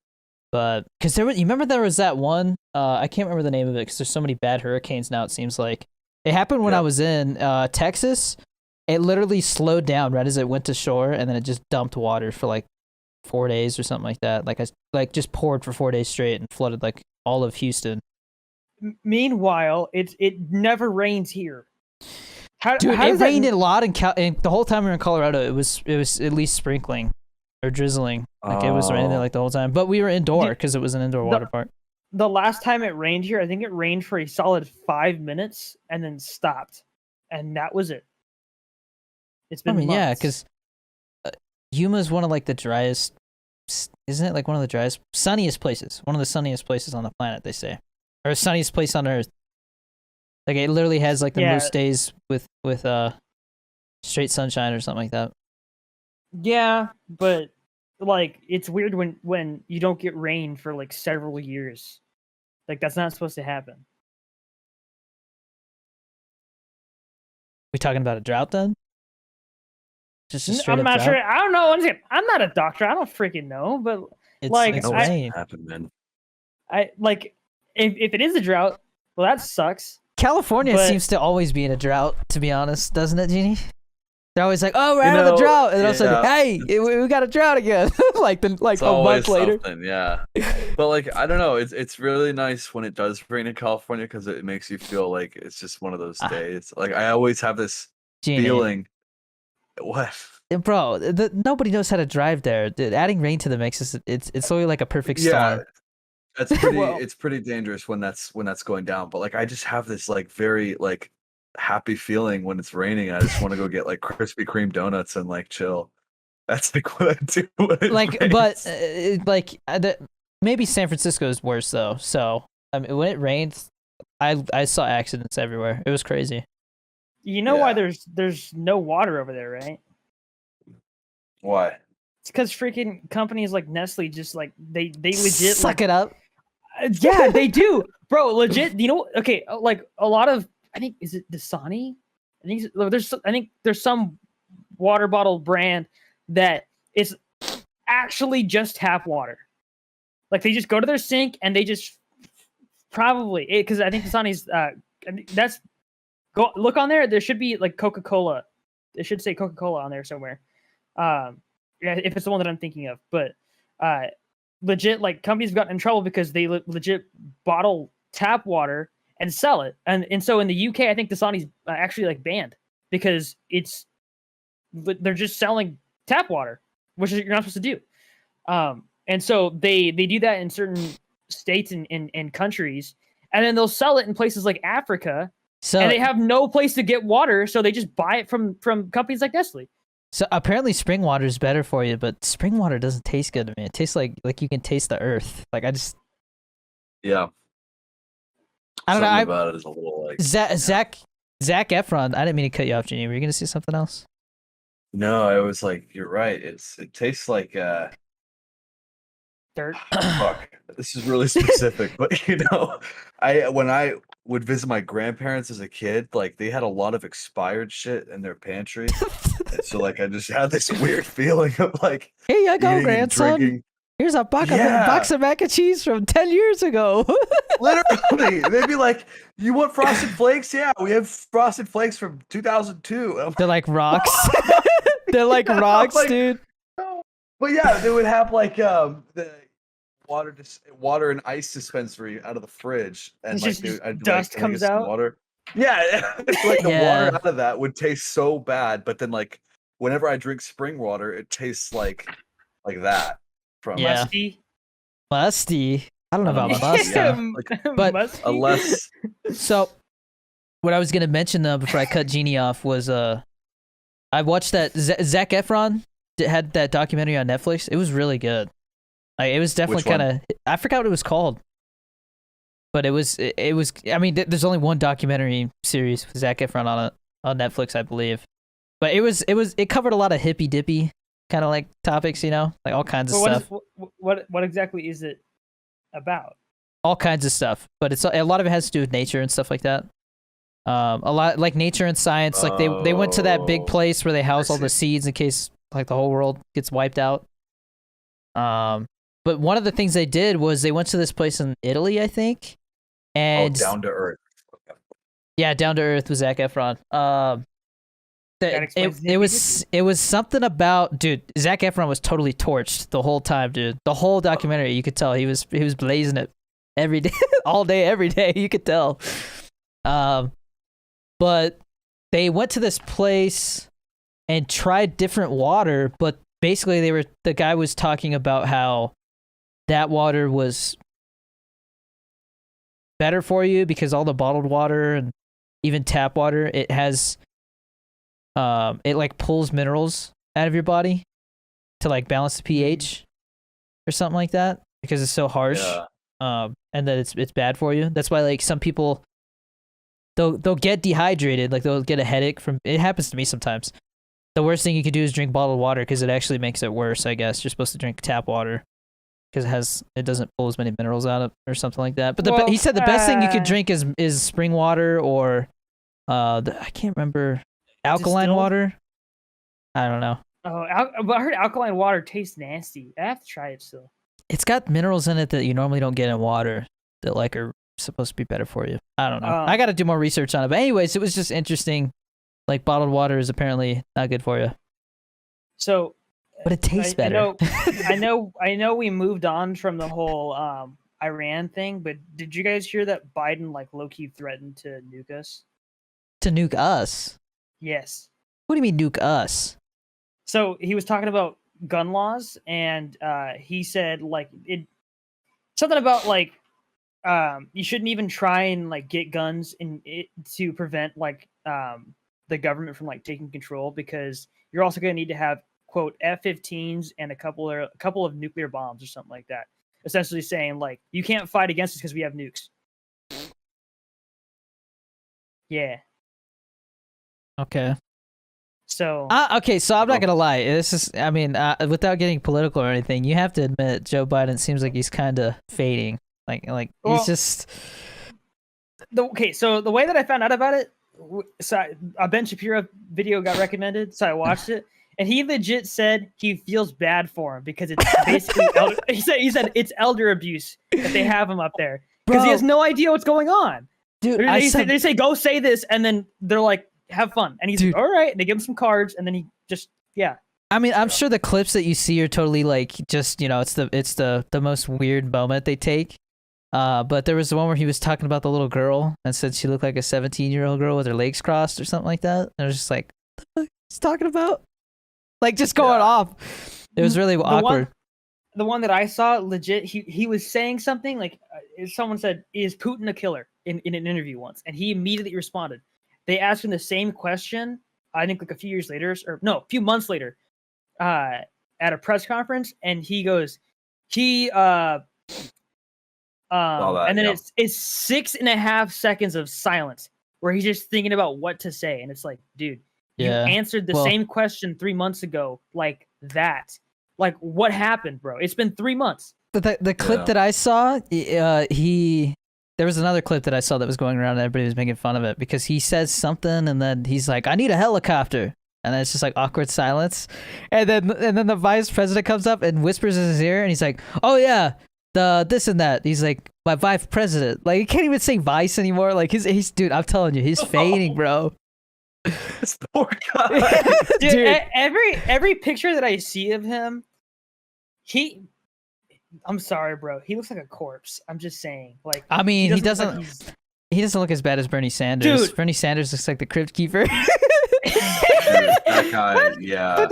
S1: But because you remember there was that one, I can't remember the name of it because there's so many bad hurricanes now. It seems like it happened when I was in Texas. It literally slowed down right as it went to shore, and then it just dumped water for like 4 days or something like that. Like just poured for 4 days straight and flooded like all of Houston.
S3: Meanwhile, it never rains here.
S1: It rained a lot and the whole time we were in Colorado. It was at least sprinkling or drizzling. Like it was raining there like the whole time. But we were indoor because it was an indoor water park.
S3: The last time it rained here, I think it rained for a solid 5 minutes and then stopped, and that was it. It's been months.
S1: Yeah, because Yuma is one of like the driest, isn't it? Like one of the driest, sunniest places. One of the sunniest places on the planet, they say, or sunniest place on Earth. Like it literally has like the most days with straight sunshine or something like that.
S3: Yeah, but like it's weird when you don't get rain for like several years. Like that's not supposed to happen.
S1: We talking about a drought then? Just a straight
S3: I'm
S1: up
S3: not
S1: drought?
S3: sure. I don't know. I'm not a doctor. I don't freaking know. But
S1: It's rain.
S2: Happen, man.
S3: I like if it is a drought, well that sucks.
S1: California seems to always be in a drought, to be honest, doesn't it, Genie? They're always like, "Oh, we're out of the drought," and then all of a sudden, "Hey, we got a drought again!" like a month later.
S2: Yeah, but like I don't know, it's really nice when it does rain in California because it makes you feel like it's just one of those days. Like I always have this feeling. What?
S1: Bro, nobody knows how to drive there. Dude, adding rain to the mix it's only like a perfect storm.
S2: Yeah, that's pretty. It's pretty dangerous when that's going down. But like I just have this like very like happy feeling when it's raining. I just want to go get like Krispy Kreme donuts and like chill. That's like what I do. When it
S1: rains. Maybe San Francisco is worse though. So I mean, when it rains, I saw accidents everywhere. It was crazy.
S3: You know why there's no water over there, right?
S2: Why?
S3: It's because freaking companies like Nestle just like they legit
S1: suck it up.
S3: Yeah, they do, bro. Legit. You know, okay, like a lot of I think is it Dasani? I think there's some water bottle brand that is actually just tap water. Like they just go to their sink and they just probably because I think Dasani's that's go look on there. There should be like Coca-Cola. It should say Coca-Cola on there somewhere. Yeah, if it's the one that I'm thinking of, but legit like companies have gotten in trouble because they legit bottle tap water and sell it, and so in the UK I think Dasani's actually like banned because they're just selling tap water, which is you're not supposed to do. And so they do that in certain states and countries, and then they'll sell it in places like Africa, and they have no place to get water, so they just buy it from companies like Nestle.
S1: So apparently spring water is better for you, but spring water doesn't taste good to me. It tastes like you can taste the earth. Like I just I don't know.
S2: About it is a little like
S1: Zac Efron. I didn't mean to cut you off, Genie. Were you gonna say something else?
S2: No, I was like, you're right. It tastes like
S3: dirt.
S2: Fuck. This is really specific, but you know, when I would visit my grandparents as a kid, like they had a lot of expired shit in their pantry. And so like I just had this weird feeling of like,
S1: here you go, grandson. Here's a box of mac and cheese from 10 years ago.
S2: Literally, they'd be like, "You want Frosted Flakes? Yeah, we have Frosted Flakes from 2002."
S1: They're like rocks. They're like rocks, like, dude.
S2: But yeah, they would have like the water and ice dispensary out of the fridge, and like
S3: dust comes out.
S2: Water. Yeah, like the water out of that would taste so bad, but then like whenever I drink spring water, it tastes like that.
S3: Musty.
S1: I don't know about musty, but
S2: unless.
S1: So, what I was gonna mention though before I cut Genie off was I watched that Zac Efron had that documentary on Netflix. It was really good. Like it was definitely kind of I forgot what it was called, but it was. I mean, there's only one documentary series with Zac Efron on it on Netflix, I believe, but it covered a lot of hippy dippy kind of like topics, you know, like all kinds of stuff.
S3: What exactly is it about?
S1: All kinds of stuff, but a lot of it has to do with nature and stuff like that. A lot like nature and science. Like they went to that big place where they house all the seeds in case like the whole world gets wiped out. But one of the things they did was they went to this place in Italy, I think, and
S2: Down to Earth.
S1: Yeah, Down to Earth with Zac Efron. It was something about, dude, Zac Efron was totally torched the whole time, dude. The whole documentary, you could tell he was blazing it every day, all day, every day. You could tell. But they went to this place and tried different water, but basically the guy was talking about how that water was better for you because all the bottled water and even tap water, it has it like pulls minerals out of your body to like balance the pH or something like that because it's so harsh. And that it's bad for you. That's why like some people they'll get dehydrated, like they'll get a headache from it. Happens to me sometimes. the worst thing you could do is drink bottled water because it actually makes it worse. I guess you're supposed to drink tap water because it doesn't pull as many minerals out of or something like that. But he said the best thing you could drink is spring water or I can't remember, alkaline water. I don't know.
S3: But I heard alkaline water tastes nasty. I have to try it still.
S1: It's got minerals in it that you normally don't get in water that like are supposed to be better for you. I don't know. I got to do more research on it. But anyways, it was just interesting. Like bottled water is apparently not good for you.
S3: So,
S1: but it tastes better.
S3: I know. We moved on from the whole Iran thing, but did you guys hear that Biden like low-key threatened to nuke us?
S1: To nuke us?
S3: Yes.
S1: What do you mean nuke us?
S3: So he was talking about gun laws, and he said like something about like you shouldn't even try and like get guns to prevent like the government from like taking control, because you're also going to need to have quote F-15s and a couple of nuclear bombs or something like that. Essentially saying like you can't fight against us because we have nukes. Yeah.
S1: Okay.
S3: So
S1: okay, so I'm not gonna lie. This is, I mean, without getting political or anything, you have to admit Joe Biden seems like he's kind of fading. Like he's just.
S3: So the way that I found out about it, so a Ben Shapiro video got recommended, so I watched it, and he legit said he feels bad for him because it's basically he said it's elder abuse that they have him up there because he has no idea what's going on.
S1: Dude,
S3: they say go say this, and then they're like, have fun, and he's like, all right. And they give him some cards, and then he just I
S1: mean, I'm sure the clips that you see are totally like just, you know, it's the most weird moment they take. But there was the one where he was talking about the little girl and said she looked like a 17-year-old girl with her legs crossed or something like that. And I was just like, what the fuck he's talking about? Like just going off. It was really awkward.
S3: The one that I saw, legit, he was saying something like, someone said, "Is Putin a killer?" in an interview once, and he immediately responded. They asked him the same question, I think like a few months later, at a press conference, and he goes, and then it's 6.5 seconds of silence where he's just thinking about what to say, and it's like, dude, you answered the same question 3 months ago, like that. Like, what happened, bro? It's been 3 months.
S1: The clip that I saw, there was another clip that I saw that was going around and everybody was making fun of it because he says something and then he's like, I need a helicopter. And then it's just like awkward silence. And then the vice president comes up and whispers in his ear and he's like, oh yeah, the this and that. He's like, my vice president. Like, he can't even say vice anymore. Like he's dude, I'm telling you, he's fading, bro.
S2: This poor guy.
S3: Dude, every picture that I see of him, I'm sorry, bro. He looks like a corpse. I'm just saying. Like,
S1: I mean, he doesn't look as bad as Bernie Sanders. Dude. Bernie Sanders looks like the crypt keeper.
S2: Dude, that guy, yeah.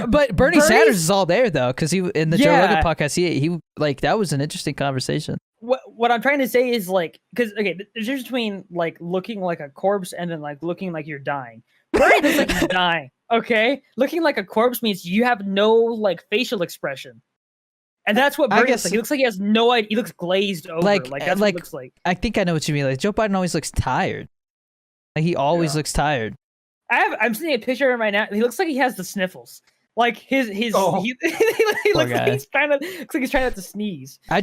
S1: But Bernie Sanders is all there though, because he in the Joe Rogan podcast, he like that was an interesting conversation.
S3: What I'm trying to say is like, because okay, there's a difference between like looking like a corpse and then like looking like you're dying. Bernie looks like he's dying. Okay, looking like a corpse means you have no like facial expression. And that's what Bernie looks like. He looks like he has no idea. He looks glazed over. Like that's what it looks like.
S1: I think I know what you mean. Like Joe Biden always looks tired. Like he always looks tired.
S3: I'm seeing a picture of him right now. He looks like he has the sniffles. Like he looks like he's trying not to sneeze.
S1: I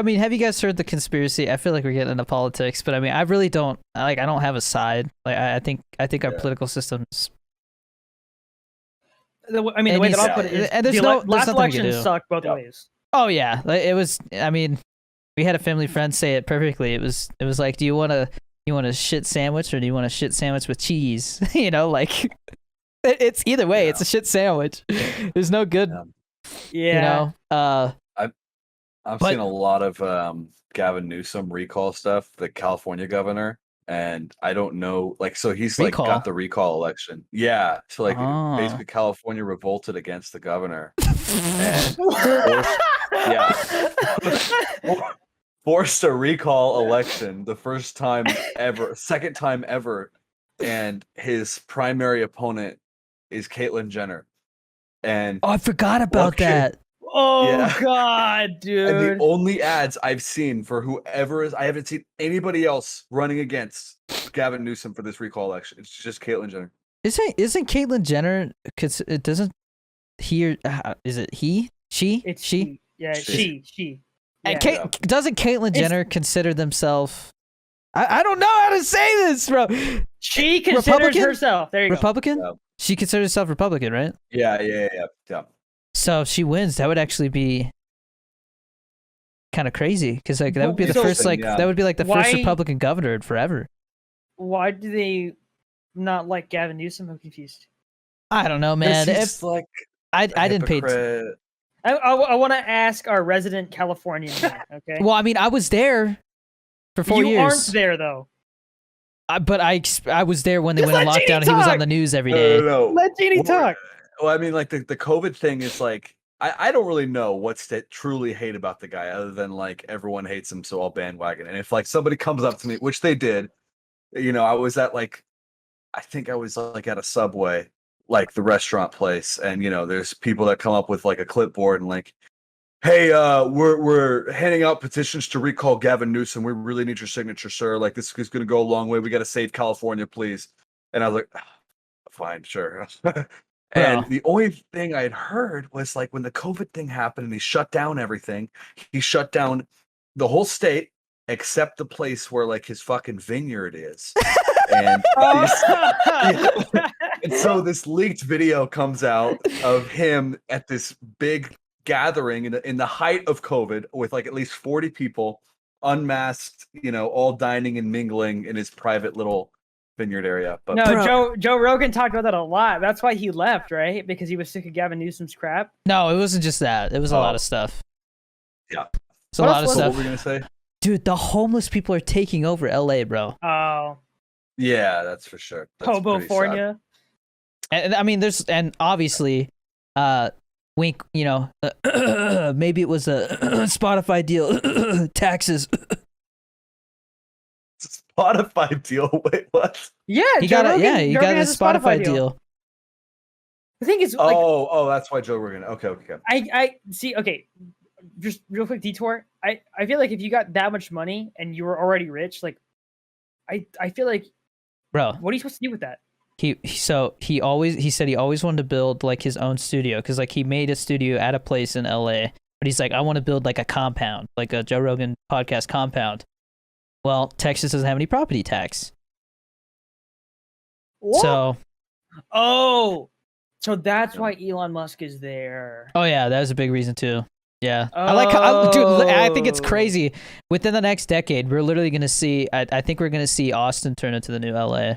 S1: mean, have you guys heard the conspiracy? I feel like we're getting into politics, but I mean, I really don't I don't have a side. Like I think our political system's.
S3: The way that I'll put it is last election sucked both ways.
S1: Oh yeah, it was. I mean, we had a family friend say it perfectly. It was like, do you want a shit sandwich or do you want a shit sandwich with cheese? You know, like it's either way. It's a shit sandwich. There's no good.
S3: Yeah.
S1: You know.
S2: I've seen a lot of Gavin Newsom recall stuff, the California governor. And I don't know, like, so he's recall? Like got the recall election. Yeah. So like basically California revolted against the governor. And forced a recall election the second time ever. And his primary opponent is Caitlyn Jenner. And
S1: I forgot about that.
S3: Oh God, dude!
S2: And the only ads I've seen for whoever is, I haven't seen anybody else running against Gavin Newsom for this recall election. It's just Caitlyn Jenner.
S1: Isn't Caitlyn Jenner? Cause it doesn't. Is it he? She?
S3: It's
S1: she?
S3: Yeah, she.
S1: And
S3: Yeah.
S1: doesn't Caitlyn Jenner consider themselves? I don't know how to say this, bro.
S3: She considers
S1: Republican?
S3: herself. There you
S1: Republican?
S2: Yeah.
S1: She considers herself Republican, right?
S2: Yeah.
S1: So if she wins, that would actually be kind of crazy, because like that would be the first that would be like the first Republican governor in forever.
S3: Why do they not like Gavin Newsom? I'm confused.
S1: I don't know, man.
S2: It's like
S1: I didn't pay.
S3: I want to ask our resident Californian man, okay?
S1: Well, I mean, I was there for 4 years.
S3: You aren't there though.
S1: But I was there when they went on lockdown. And he was on the news every day.
S2: No.
S3: Let Genie talk.
S2: Well, I mean, like the COVID thing is like I don't really know what's to truly hate about the guy, other than like everyone hates him, so I'll bandwagon. And if like somebody comes up to me, which they did, I was at I think I was like at a Subway, like the restaurant place, and there's people that come up with like a clipboard and like, hey, we're handing out petitions to recall Gavin Newsom. We really need your signature, sir. Like, this is going to go a long way. We got to save California, please. And I was like, fine, sure. And the only thing I had heard was like when the COVID thing happened and he shut down everything, he shut down the whole state except the place where like his fucking vineyard is. And, and so this leaked video comes out of him at this big gathering in the height of COVID with like at least 40 people unmasked, all dining and mingling in his private little vineyard area. But
S3: no, Joe Rogan talked about that a lot. That's why he left, right? Because he was sick of Gavin Newsom's crap.
S1: No, it wasn't just that. It was a lot of stuff.
S2: Yeah,
S1: it's a lot of stuff.
S2: What were we gonna say?
S1: Dude, the homeless people are taking over LA, bro.
S3: Oh.
S2: Yeah, that's for sure.
S3: Hobofornia.
S1: And I mean, and obviously, wink, maybe it was a Spotify deal, taxes.
S2: Spotify deal? Wait, what?
S3: Yeah,
S1: he got a Spotify deal.
S3: The thing is,
S2: that's why Joe Rogan. Okay.
S3: I see. Okay, just real quick detour. I feel like if you got that much money and you were already rich, like, I feel like,
S1: bro,
S3: what are you supposed to do with that?
S1: He said he always wanted to build like his own studio, because like he made a studio at a place in LA, but he's like, I want to build like a compound, like a Joe Rogan podcast compound. Well, Texas doesn't have any property tax.
S3: What?
S1: So
S3: that's why Elon Musk is there.
S1: Oh yeah, that was a big reason too. Yeah, I think it's crazy. Within the next decade, we're literally gonna see. I think we're gonna see Austin turn into the new LA.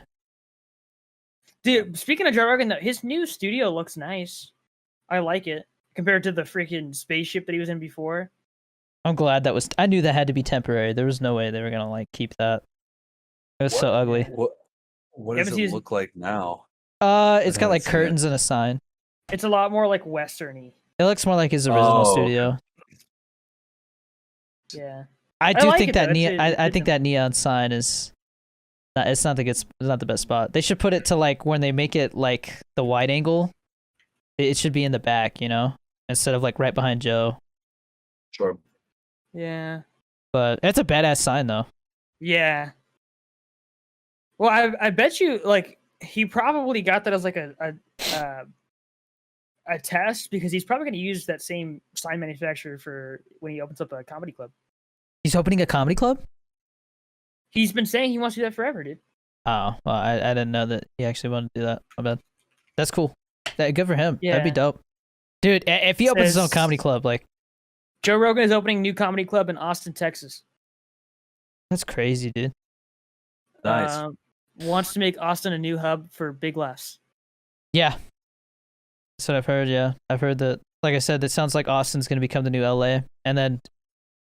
S3: Dude, speaking of Joe Rogan, his new studio looks nice. I like it compared to the freaking spaceship that he was in before.
S1: I'm glad I knew that had to be temporary. There was no way they were gonna like keep that. It was so ugly.
S2: What does it look like now?
S1: It's got like curtains and a sign.
S3: It's a lot more like westerny.
S1: It looks more like his original studio.
S3: Yeah,
S1: I do think that I think that neon sign is. It's not the best spot. They should put it to like when they make it like the wide angle. It should be in the back, instead of like right behind Joe.
S2: Sure.
S3: Yeah.
S1: But it's a badass sign though.
S3: Yeah. Well, I bet you like he probably got that as like a test, because he's probably going to use that same sign manufacturer for when he opens up a comedy club. He's
S1: opening a comedy club?
S3: He's been saying he wants to do that forever, dude.
S1: Oh, well, I didn't know that he actually wanted to do that. My bad. That's cool. Good for him. Yeah. That'd be dope. Dude, if he opens his own comedy club, like...
S3: Joe Rogan is opening a new comedy club in Austin, Texas.
S1: That's crazy, dude.
S2: Nice.
S3: Wants to make Austin a new hub for big laughs.
S1: Yeah. That's what I've heard, yeah. I've heard that, like I said, that sounds like Austin's going to become the new LA. And then...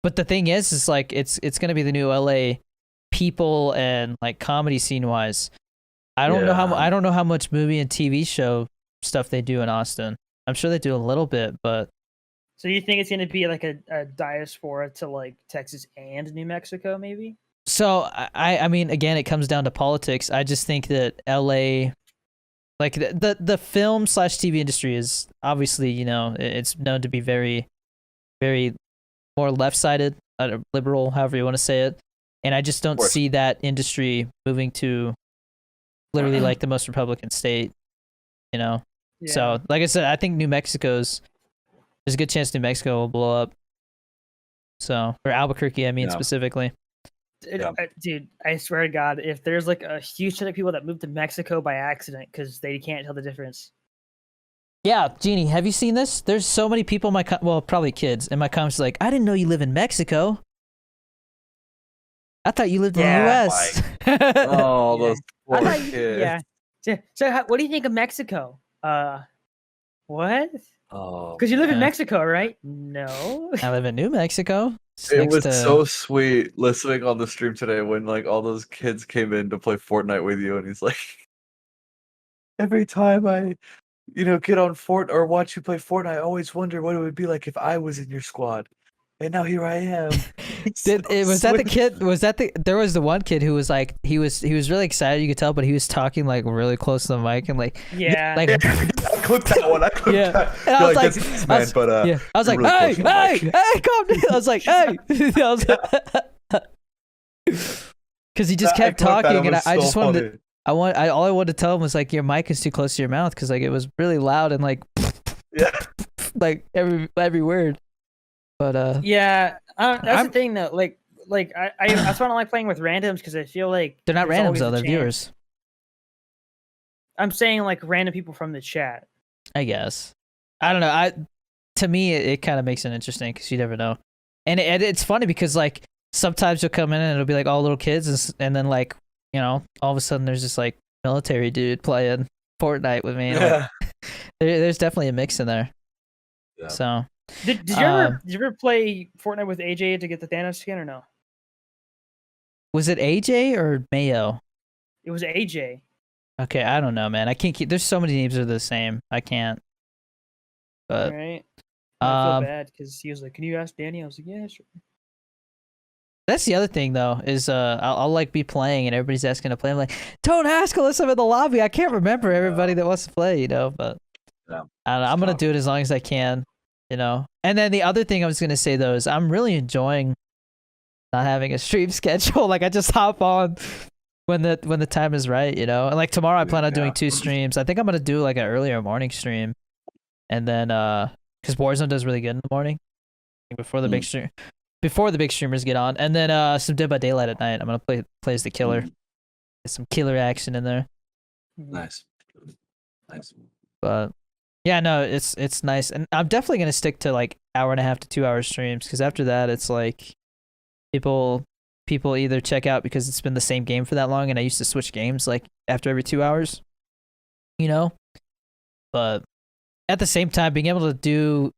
S1: But the thing is like, it's going to be the new LA... people and like comedy scene wise. I don't know how much movie and TV show stuff they do in Austin. I'm sure they do a little bit, but
S3: so you think it's going to be like a diaspora to like Texas and New Mexico maybe?
S1: So I mean, again, it comes down to politics. I just think that LA, like the film / TV industry is obviously, it's known to be very, very more left-sided, liberal, however you want to say it. And I just don't see that industry moving to literally like the most Republican state, you know.
S3: Yeah.
S1: So, like I said, I think there's a good chance New Mexico will blow up. So, or Albuquerque, I mean, specifically.
S3: Dude, I swear to God, if there's like a huge ton of people that moved to Mexico by accident because they can't tell the difference.
S1: Yeah, Genie, have you seen this? There's so many people in my well, probably kids in my comments like, I didn't know you live in Mexico. I thought you lived in the U.S.
S2: Oh, those poor kids.
S3: Yeah. So what do you think of Mexico? What?
S2: Oh,
S3: because you live in Mexico, right? No.
S1: I live in New Mexico.
S2: It was so sweet listening on the stream today when like all those kids came in to play Fortnite with you, and he's like, every time I, get on or watch you play Fortnite, I always wonder what it would be like if I was in your squad. And now here I am.
S1: That the kid? There was the one kid who was like, he was really excited, you could tell, but he was talking like really close to the mic and like,
S3: like
S2: I clipped that one. that.
S1: And I was like, I was like, really hey, come down. I was like, hey, because he just kept talking, and I just wanted to, all I wanted to tell him was like, your mic is too close to your mouth, because like it was really loud and like, like every word. But
S3: that's the thing though. Like I that's why I don't like playing with randoms, because I feel like
S1: they're not randoms though, they're viewers.
S3: I'm saying like random people from the chat.
S1: I guess. I don't know. To me, it kind of makes it interesting because you never know, and it's funny because like sometimes you'll come in and it'll be like all little kids, and then like all of a sudden there's this like military dude playing Fortnite with me. Like, there's definitely a mix in there. Yeah. So.
S3: Did you ever play Fortnite with AJ to get the Thanos skin or no?
S1: Was it AJ or Mayo?
S3: It was AJ.
S1: Okay, I don't know, man. I can't keep. There's so many names that are the same. I can't. But
S3: right. I feel bad because he was like, "Can you ask Danny?" I was like, "Yeah, sure."
S1: That's the other thing though, is I'll like be playing and everybody's asking to play. I'm like, don't ask unless I'm in the lobby. I can't remember everybody that wants to play, but I don't know. I'm gonna do it as long as I can. And then the other thing I was gonna say though is I'm really enjoying not having a stream schedule. Like I just hop on when the time is right, and like tomorrow I plan on doing 2 streams. I think I'm gonna do like an earlier morning stream, and then because Warzone does really good in the morning, before the big streamers get on, and then some Dead by Daylight at night. I'm gonna play as the killer, get some killer action in there.
S2: Nice.
S1: But. Yeah, no, it's nice, and I'm definitely gonna stick to like 1.5 to 2 hour streams, because after that it's like people either check out because it's been the same game for that long, and I used to switch games like after every 2 hours, but at the same time being able to do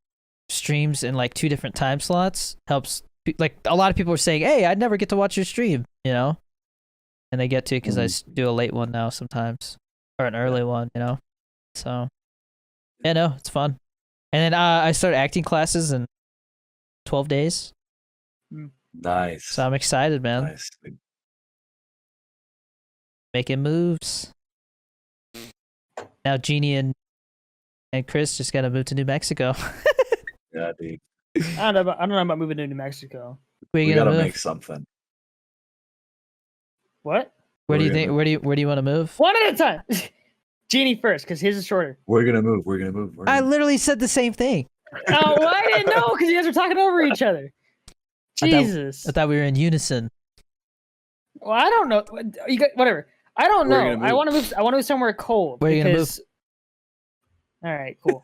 S1: streams in like 2 different time slots helps. Like a lot of people are saying, hey, I'd never get to watch your stream, and they get to, because I do a late one now sometimes, or an early one, so. Yeah, no, it's fun. And then I started acting classes in 12 days.
S2: Nice.
S1: So I'm excited, man.
S2: Nice.
S1: Making moves. Now Genie and Chris just got to move to New Mexico.
S2: Yeah, dude.
S3: I don't know about moving to New Mexico.
S2: We gotta make something.
S3: What?
S1: Where do you think? Where do you want to move?
S3: One at a time. Genie first, because his is shorter.
S2: We're gonna move.
S1: I literally said the same thing.
S3: Oh, well, I didn't know, because you guys were talking over each other. Jesus.
S1: I thought we were in unison.
S3: Well, I don't know. You got whatever. I don't know. I want to move. I want to move somewhere cold.
S1: Where are you gonna move?
S3: All right, cool.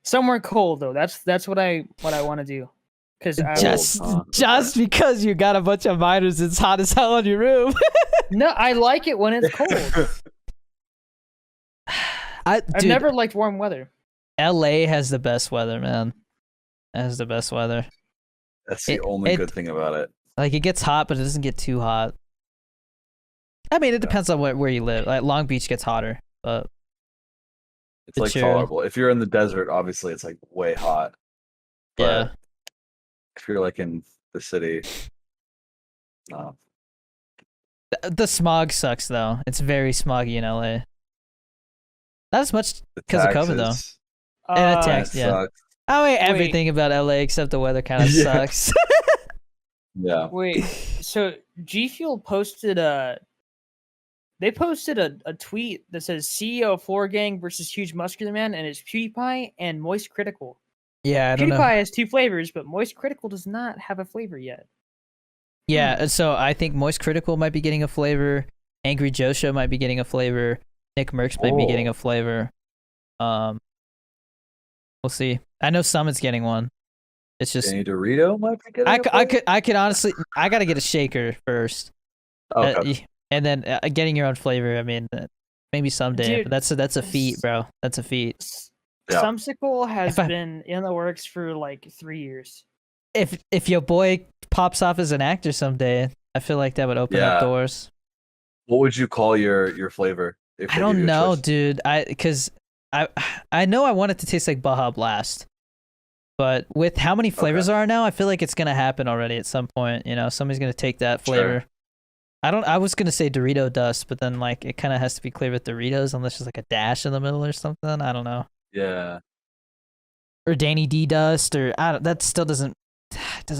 S3: Somewhere cold though. That's what I want to do. Because
S1: just because you got a bunch of miners, it's hot as hell in your room.
S3: No, I like it when it's cold. I've never liked warm weather.
S1: LA has the best weather, man. It has the best weather.
S2: That's the only good thing about it.
S1: Like it gets hot, but it doesn't get too hot. I mean, it depends on where you live. Like Long Beach gets hotter, but
S2: it's like tolerable. If you're in the desert, obviously it's like way hot. But if you're like in the city, no.
S1: The smog sucks though. It's very smoggy in LA. Not as much because of COVID though. And the tax,
S2: sucks.
S1: I mean everything about LA except the weather kind of sucks.
S2: Yeah.
S3: Wait, so G Fuel posted a tweet that says CEO of Floor Gang versus Huge Muscular Man, and it's PewDiePie and Moist Critical.
S1: Yeah, I don't know.
S3: PewDiePie has 2 flavors, but Moist Critical does not have a flavor yet.
S1: Yeah, so I think Moist Critical might be getting a flavor. Angry Joe Show might be getting a flavor. Nick Merckx might be getting a flavor. We'll see. I know Summit's getting one. It's just
S2: Danny Dorito might be getting
S1: I could honestly, I gotta get a shaker first.
S2: Okay.
S1: And then getting your own flavor. I mean, maybe someday.
S3: Dude,
S1: but that's a feat, bro. That's a feat.
S2: Yeah.
S3: Sumsicle has been in the works for like 3 years.
S1: If your boy pops off as an actor someday, I feel like that would open up doors.
S2: What would you call your flavor?
S1: I don't know, dude. Because I know I want it to taste like Baja Blast, but with how many flavors there are now, I feel like it's gonna happen already at some point. You know, somebody's gonna take that flavor. Sure. I was gonna say Dorito Dust, but then like it kind of has to be clear with Doritos unless there's like a dash in the middle or something. I don't know.
S2: Yeah.
S1: Or Danny D Dust, or that still doesn't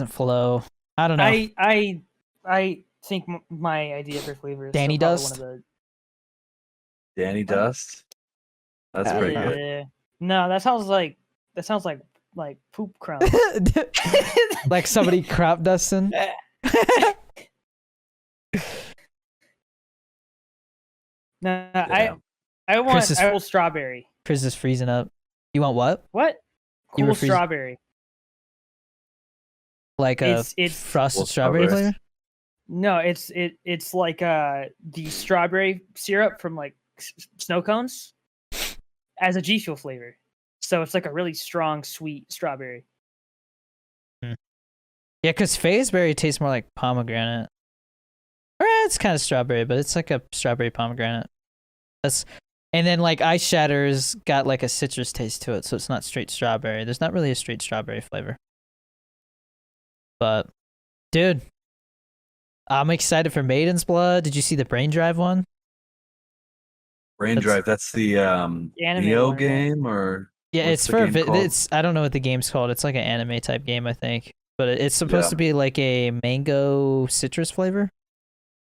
S1: flow. I don't know.
S3: I think my idea for flavor is
S1: Danny Dust.
S2: Danny Dust. That's pretty good.
S3: No, that sounds like poop crumbs.
S1: Like somebody crop dusting.
S3: No, I want cool strawberry.
S1: Chris is freezing up. You want what?
S3: What? Cool strawberry.
S1: Like it's frosted strawberry flavor?
S3: No, it's like the strawberry syrup from like snow cones as a G Fuel flavor. So it's like a really strong, sweet strawberry.
S1: Yeah, because Fazeberry tastes more like pomegranate. Or it's kind of strawberry, but it's like a strawberry pomegranate. And then like Ice Shatter's got like a citrus taste to it, so it's not straight strawberry. There's not really a straight strawberry flavor. But, dude, I'm excited for Maiden's Blood. Did you see the Brain Drive one?
S2: Drive, that's the Neo game, or
S1: yeah, it's for it's I don't know what the game's called. It's like an anime type game, I think. But it's supposed to be like a mango citrus flavor.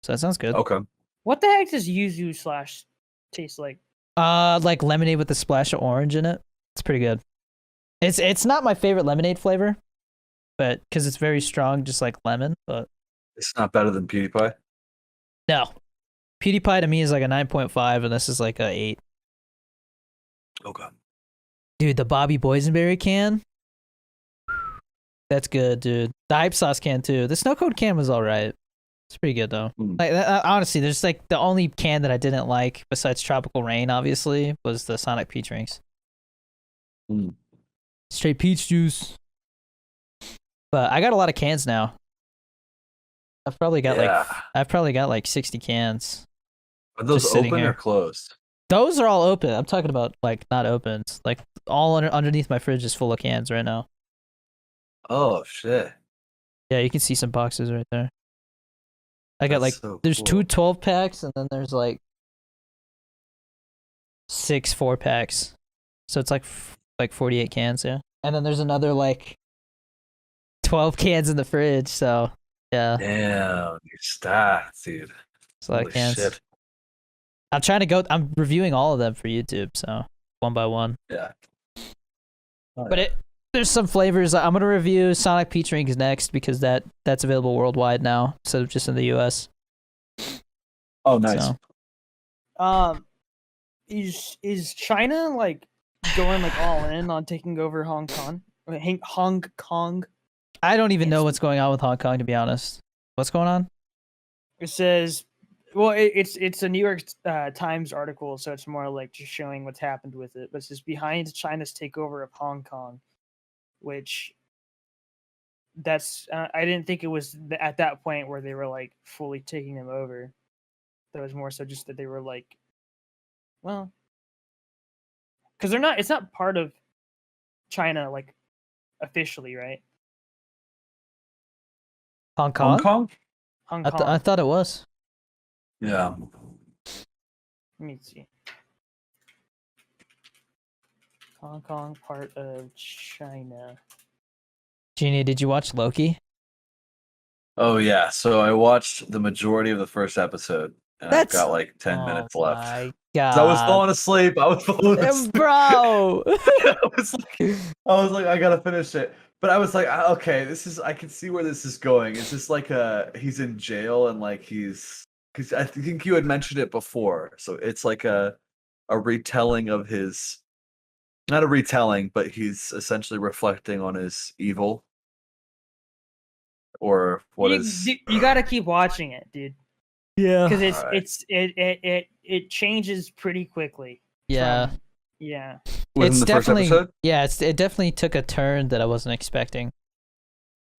S1: So that sounds good.
S2: Okay.
S3: What the heck does yuzu / taste like?
S1: Like lemonade with a splash of orange in it. It's pretty good. It's not my favorite lemonade flavor, but because it's very strong, just like lemon. But
S2: it's not better than PewDiePie.
S1: No, PewDiePie to me is like a 9.5, and this is like a 8.
S2: Okay. Dude,
S1: the Bobby Boysenberry can. That's good, dude. The Hype Sauce can too. The Snow Cone can was all right. It's pretty good though. Like honestly, there's like the only can that I didn't like besides Tropical Rain, obviously, was the Sonic Peach Rings. Straight peach juice. But I got a lot of cans now. I've probably got like 60 cans.
S2: Are those open or closed?
S1: Those are all open. I'm talking about like not open. Like all underneath my fridge is full of cans right now.
S2: Oh shit.
S1: Yeah, you can see some boxes right there. I got there's 2 12-packs, and then there's like 6 4-packs. So it's like 48 cans, yeah. And then there's another like 12 cans in the fridge, so yeah.
S2: Damn, you're stacked, dude.
S1: It's a lot of cans. Shit. I'm reviewing all of them for YouTube, so one by one.
S2: Yeah.
S1: But there's some flavors. I'm gonna review Sonic Peach Rings next because that's available worldwide now, instead of just in the US.
S2: Oh, nice.
S1: So.
S3: Is China like going like all in on taking over Hong Kong? Hong Kong.
S1: I don't even know what's going on with Hong Kong, to be honest. What's going on?
S3: It says, well, it's a New York Times article, so it's more like just showing what's happened with it. But it says behind China's takeover of Hong Kong, which I didn't think it was at that point where they were like fully taking them over. That was more so just that they were like, well, because it's not part of China like officially, right?
S1: Hong Kong?
S3: Hong Kong.
S1: I thought it was.
S2: Yeah.
S3: Let me see. Hong Kong part of China.
S1: Genie, did you watch Loki?
S2: Oh yeah, so I watched the majority of the first episode, and I've got like 10 minutes left.
S1: My
S2: 'Cause I was
S1: God.
S2: falling asleep. I was falling asleep.
S1: Bro.
S2: I was like, I gotta finish it. But I was like, okay, I can see where this is going. Is this like he's in jail and like because I think you had mentioned it before. So it's like a retelling of his, not a retelling, but he's essentially reflecting on his evil. Or what is?
S3: You got to keep watching it, dude.
S1: Yeah.
S3: Because it changes pretty quickly.
S1: Yeah.
S3: Yeah.
S2: Within the first episode?
S1: Yeah, it definitely took a turn that I wasn't expecting.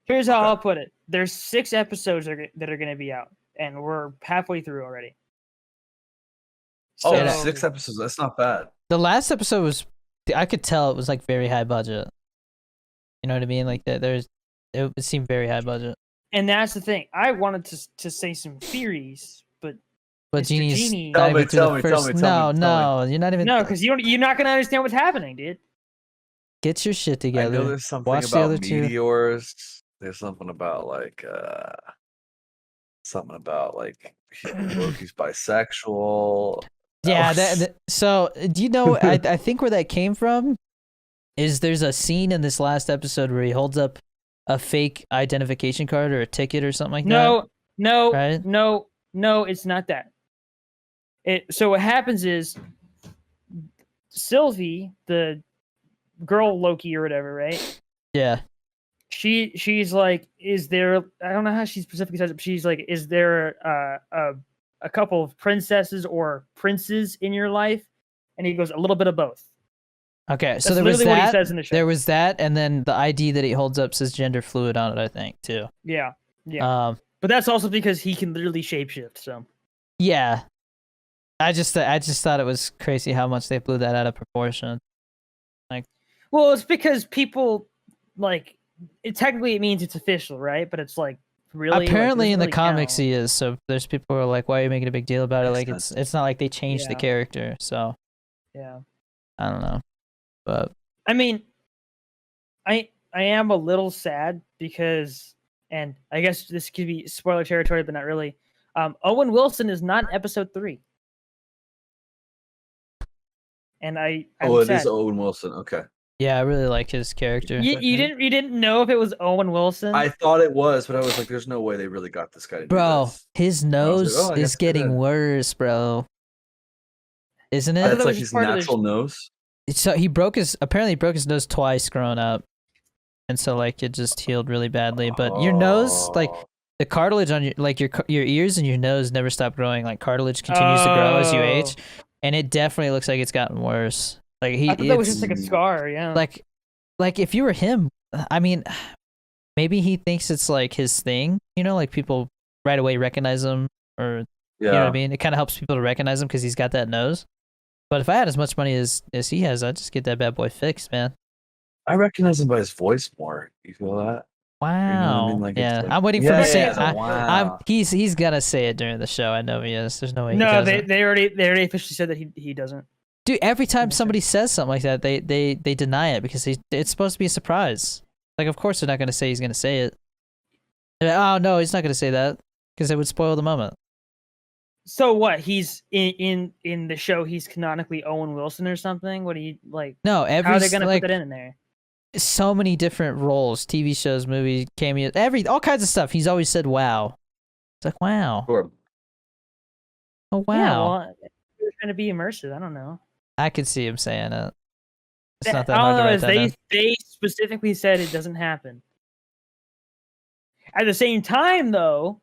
S3: Here's how I'll put it. There's 6 episodes that are going to be out, and we're halfway through already.
S2: So, 6 episodes. That's not bad.
S1: The last episode was, I could tell it was like very high budget. You know what I mean? Like it seemed very high budget.
S3: And that's the thing. I wanted to say some theories, but
S1: Genie.
S2: Tell me.
S1: No, you're not even.
S3: No, because you're not gonna understand what's happening, dude.
S1: Get your shit together.
S2: I know there's something
S1: Watch
S2: about
S1: the other
S2: meteors. There's something about like Loki's bisexual.
S1: Yeah, so do you know? I think where that came from is there's a scene in this last episode where he holds up a fake identification card or a ticket or something like that.
S3: No, it's not that. So what happens is Sylvie, the girl Loki or whatever, right?
S1: Yeah.
S3: She's like, is there? I don't know how she specifically says it. But she's like, is there a couple of princesses or princes in your life? And he goes, a little bit of both.
S1: Okay, so there was that. What he says in the show. There was that, and then the ID that he holds up says gender fluid on it, I think, too.
S3: Yeah. But that's also because he can literally shapeshift. So.
S1: Yeah. I just thought it was crazy how much they blew that out of proportion. Like.
S3: Well, it's because people like. Technically, it means it's official, right? But it's like really.
S1: Apparently,
S3: like,
S1: in the comics, he is. So there's people who are like, "Why are you making a big deal about it?" Like it's not like they changed the character. So.
S3: Yeah.
S1: I don't know, but.
S3: I mean, I am a little sad because, and I guess this could be spoiler territory, but not really. Owen Wilson is not in episode 3. And I'm
S2: it
S3: sad.
S2: is Owen Wilson. Okay.
S1: Yeah, I really like his character.
S3: You didn't know if it was Owen Wilson?
S2: I thought it was, but I was like, "There's no way they really got this guy to do this."
S1: His nose is getting worse, bro. Isn't it?
S2: It's like his natural nose.
S1: So apparently he broke his nose twice growing up, and so like it just healed really badly. But your nose, like the cartilage on your ears and your nose never stop growing. Like cartilage continues to grow as you age, and it definitely looks like it's gotten worse. Like
S3: I thought that was just like a scar, yeah.
S1: Like if you were him, I mean, maybe he thinks it's like his thing, you know, like people right away recognize him, or you know what I mean. It kind of helps people to recognize him because he's got that nose. But if I had as much money as he has, I'd just get that bad boy fixed, man.
S2: I recognize him by his voice more. You feel that?
S1: Wow.
S2: You know what I mean? Like,
S1: yeah, I'm waiting for him to say it.
S2: Wow.
S1: He's gonna say it during the show. I know he is. There's no way.
S3: No, they already officially said that he doesn't.
S1: Dude, every time somebody says something like that, they deny it because it's supposed to be a surprise. Like, of course they're not gonna say he's gonna say it. Oh no, he's not gonna say that because it would spoil the moment.
S3: So what? He's in the show. He's canonically Owen Wilson or something. What do you like?
S1: No,
S3: how are they gonna put that in there?
S1: So many different roles, TV shows, movies, cameos, all kinds of stuff. He's always said "wow." It's like wow.
S2: Sure.
S1: Oh wow.
S3: Yeah, well, they're trying to be immersive. I don't know.
S1: I could see him saying it. It's not that hard to write that down.
S3: They specifically said it doesn't happen. At the same time, though,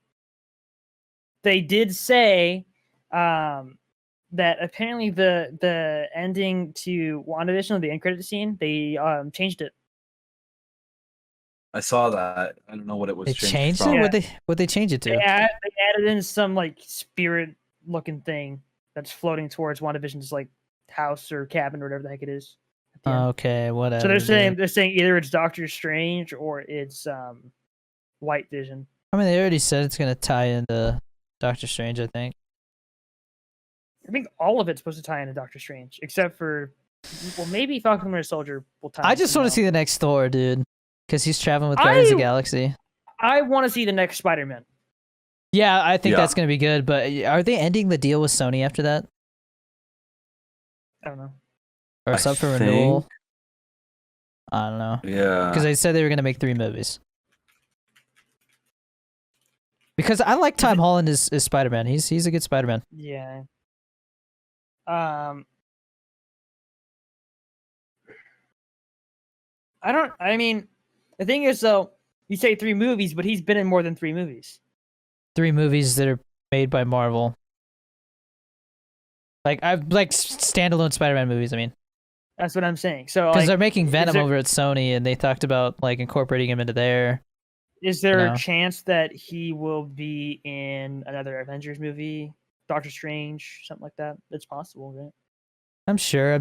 S3: they did say that apparently the ending to WandaVision of the end credit scene, they changed it.
S2: I saw that. I don't know what it was.
S1: They changed it?
S3: Yeah.
S1: What'd they change it to?
S3: They added in some like spirit looking thing that's floating towards WandaVision's like house or cabin or whatever the heck it is.
S1: Okay, whatever.
S3: So they're saying either it's Doctor Strange or it's White Vision.
S1: I mean, they already said it's gonna tie into Doctor Strange, I think.
S3: I think all of it's supposed to tie into Doctor Strange, except for, well, maybe Falcon and Winter Soldier will tie.
S1: I just want to see the next Thor, dude, because he's traveling with Guardians of the Galaxy.
S3: I want to see the next Spider-Man.
S1: Yeah, I think that's gonna be good. But are they ending the deal with Sony after that?
S3: I don't know.
S1: Or it's up for renewal? I don't know.
S2: Yeah.
S1: Because they said they were gonna make 3 movies. Because I like Tom Holland as Spider-Man. He's a good Spider-Man.
S3: Yeah. I mean, the thing is, though, you say 3 movies, but he's been in more than 3 movies.
S1: 3 movies that are made by Marvel. Like standalone Spider-Man movies. I mean,
S3: that's what I'm saying. So
S1: because they're making Venom over at Sony, and they talked about like incorporating him into there.
S3: Is there a chance that he will be in another Avengers movie, Doctor Strange, something like that? It's possible, right?
S1: I'm sure.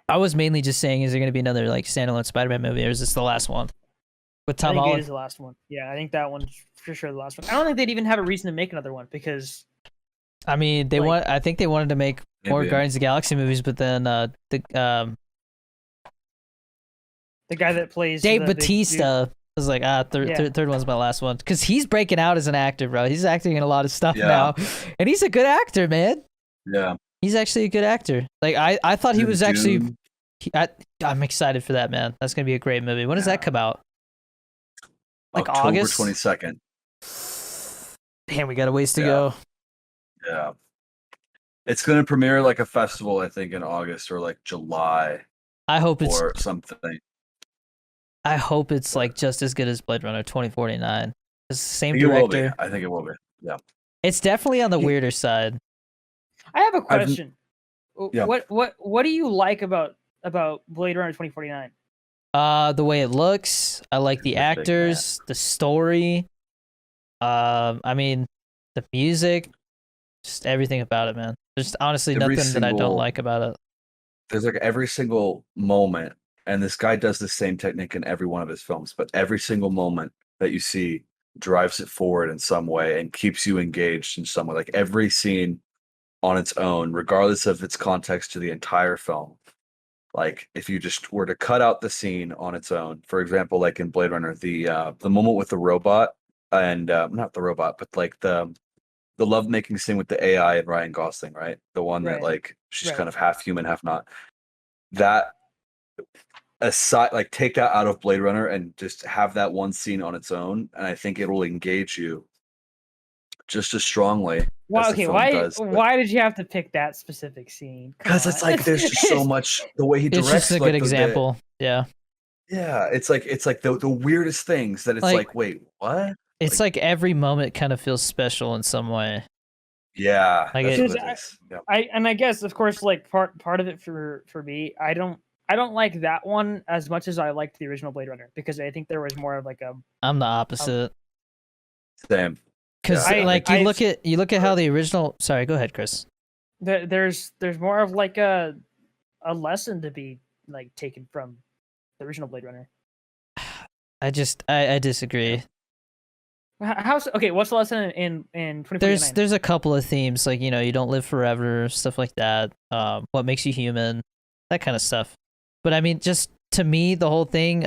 S1: I was mainly just saying, is there going to be another like standalone Spider-Man movie, or is this the last one with Tom Holland?
S3: It is the last one. Yeah, I think that one's for sure the last one. I don't think they'd even have a reason to make another one because.
S1: I mean, I think they wanted to make more Guardians of the Galaxy movies, but then the
S3: guy that plays
S1: Dave Bautista was like, third one's my last one, because he's breaking out as an actor, bro. He's acting in a lot of stuff now, and he's a good actor, man.
S2: Yeah,
S1: he's actually a good actor. Like I thought he was actually. I'm excited for that, man. That's gonna be a great movie. When does that come out? Like
S2: October
S1: August
S2: 22nd.
S1: Damn, we got a ways to go.
S2: Yeah. It's going to premiere like a festival, I think, in August or like July.
S1: I hope it's
S2: or something.
S1: I hope it's like just as good as Blade Runner 2049. It's the same
S2: director. I think it will be. Yeah.
S1: It's definitely on the weirder side.
S3: I have a question. What do you like about Blade Runner 2049?
S1: The way it looks. I like the actors, the story. I mean, the music. Just everything about it, man. There's honestly nothing that I don't like about it.
S2: There's like every single moment, and this guy does the same technique in every one of his films, but every single moment that you see drives it forward in some way and keeps you engaged in some way. Like every scene on its own, regardless of its context to the entire film. Like if you just were to cut out the scene on its own, for example, like in Blade Runner, the moment with the robot and not the robot, but like the lovemaking scene with the AI and Ryan Gosling, right? The one that like she's kind of half human, half not. That aside, like take that out of Blade Runner and just have that one scene on its own, and I think it will engage you just as strongly.
S3: Well, okay, why did you have to pick that specific scene?
S2: Because it's like there's just so much the way he directs.
S1: It's just a good example. Yeah.
S2: Yeah, it's like the weirdest things that it's like wait, what?
S1: It's like every moment kind of feels special in some way.
S2: Yeah,
S1: like
S3: I guess of course like part of it for me, I don't like that one as much as I liked the original Blade Runner, because I think there was more of like a.
S1: I'm the opposite.
S2: Same.
S1: Because you look at how the original. Sorry, go ahead, Chris.
S3: There's more of like a lesson to be like taken from the original Blade Runner.
S1: I disagree.
S3: Okay, what's the lesson in 2049?
S1: There's a couple of themes, like, you know, you don't live forever, stuff like that. What makes you human, that kind of stuff. But I mean, just to me, the whole thing,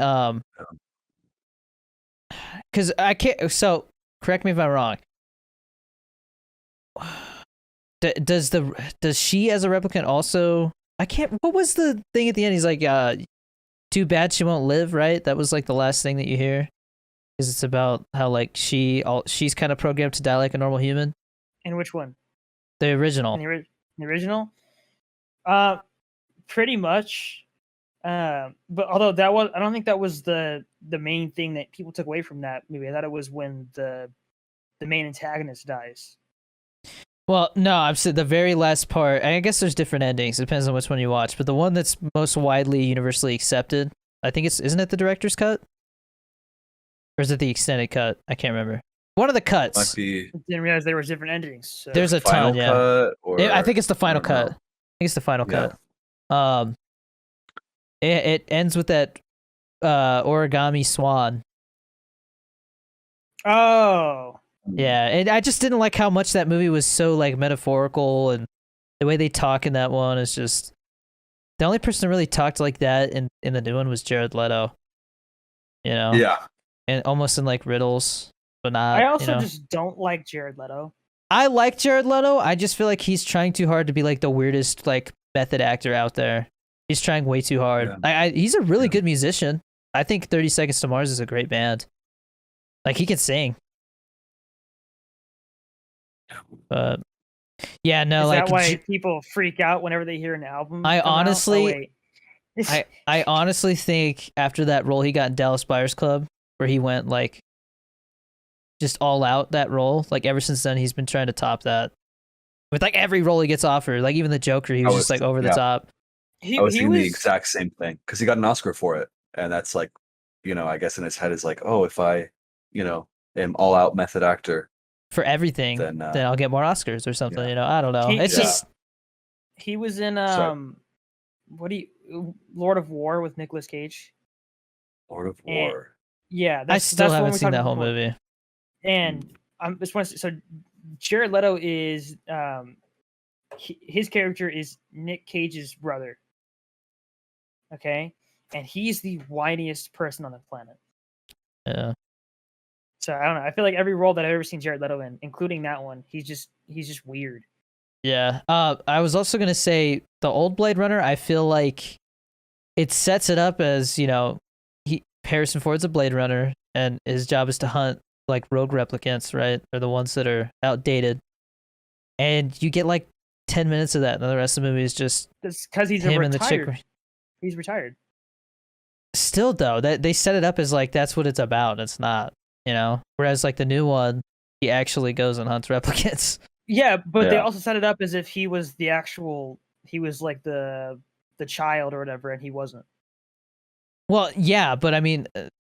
S1: because I can't. So correct me if I'm wrong. Does she as a replicant also? I can't. What was the thing at the end? He's like, too bad she won't live. Right? That was like the last thing that you hear. Because it's about how like she's kind of programmed to die like a normal human.
S3: In which one?
S1: The original.
S3: In the original? Pretty much. But although I don't think that was the main thing that people took away from that movie. I thought it was when the main antagonist dies.
S1: Well, no, I'm saying the very last part. I guess there's different endings. It depends on which one you watch. But the one that's most widely universally accepted, I think isn't it the director's cut? Or is it the extended cut? I can't remember. One of the cuts.
S2: Might be.
S3: Didn't realize there was different endings. So.
S1: There's a ton, yeah. I think it's the final cut.
S2: Know.
S1: I think it's the final cut. It ends with that origami swan.
S3: Oh.
S1: Yeah, and I just didn't like how much that movie was so like metaphorical, and the way they talk in that one is just the only person that really talked like that in the new one was Jared Leto. You know?
S2: Yeah.
S1: and almost in like riddles, but not.
S3: I also just don't like Jared Leto.
S1: I like Jared Leto. I just feel like he's trying too hard to be like the weirdest like method actor out there. He's trying way too hard. He's a really good musician. I think 30 Seconds to Mars is a great band. Like he can sing. But yeah, no,
S3: is
S1: like
S3: that why people freak out whenever they hear an album?
S1: I honestly think after that role he got in Dallas Buyers Club, where he went like just all out that role, like ever since then he's been trying to top that with like every role he gets offered. Like even the Joker, he was just like over the top.
S2: I was thinking the exact same thing because he got an Oscar for it, and that's like, I guess in his head is like, oh, if I, am all out method actor
S1: for everything, then I'll get more Oscars or something. I don't know.
S3: He was in Lord of War with Nicolas Cage.
S2: Lord of War.
S3: Yeah,
S1: I still haven't seen that whole movie.
S3: And I just want to so Jared Leto is his character is Nick Cage's brother. Okay, and he's the whiniest person on the planet.
S1: Yeah.
S3: So I don't know. I feel like every role that I've ever seen Jared Leto in, including that one, he's just weird.
S1: Yeah. I was also gonna say the old Blade Runner. I feel like it sets it up as Harrison Ford's a Blade Runner, and his job is to hunt like rogue replicants, right? Or the ones that are outdated. And you get like 10 minutes of that, and the rest of the movie is just
S3: because he's
S1: him
S3: retired.
S1: And the chick.
S3: He's retired.
S1: Still, though, that they set it up as like that's what it's about. It's not, Whereas like the new one, he actually goes and hunts replicants.
S3: Yeah, but they also set it up as if he was he was like the child or whatever, and he wasn't.
S1: Well, yeah, but I mean, that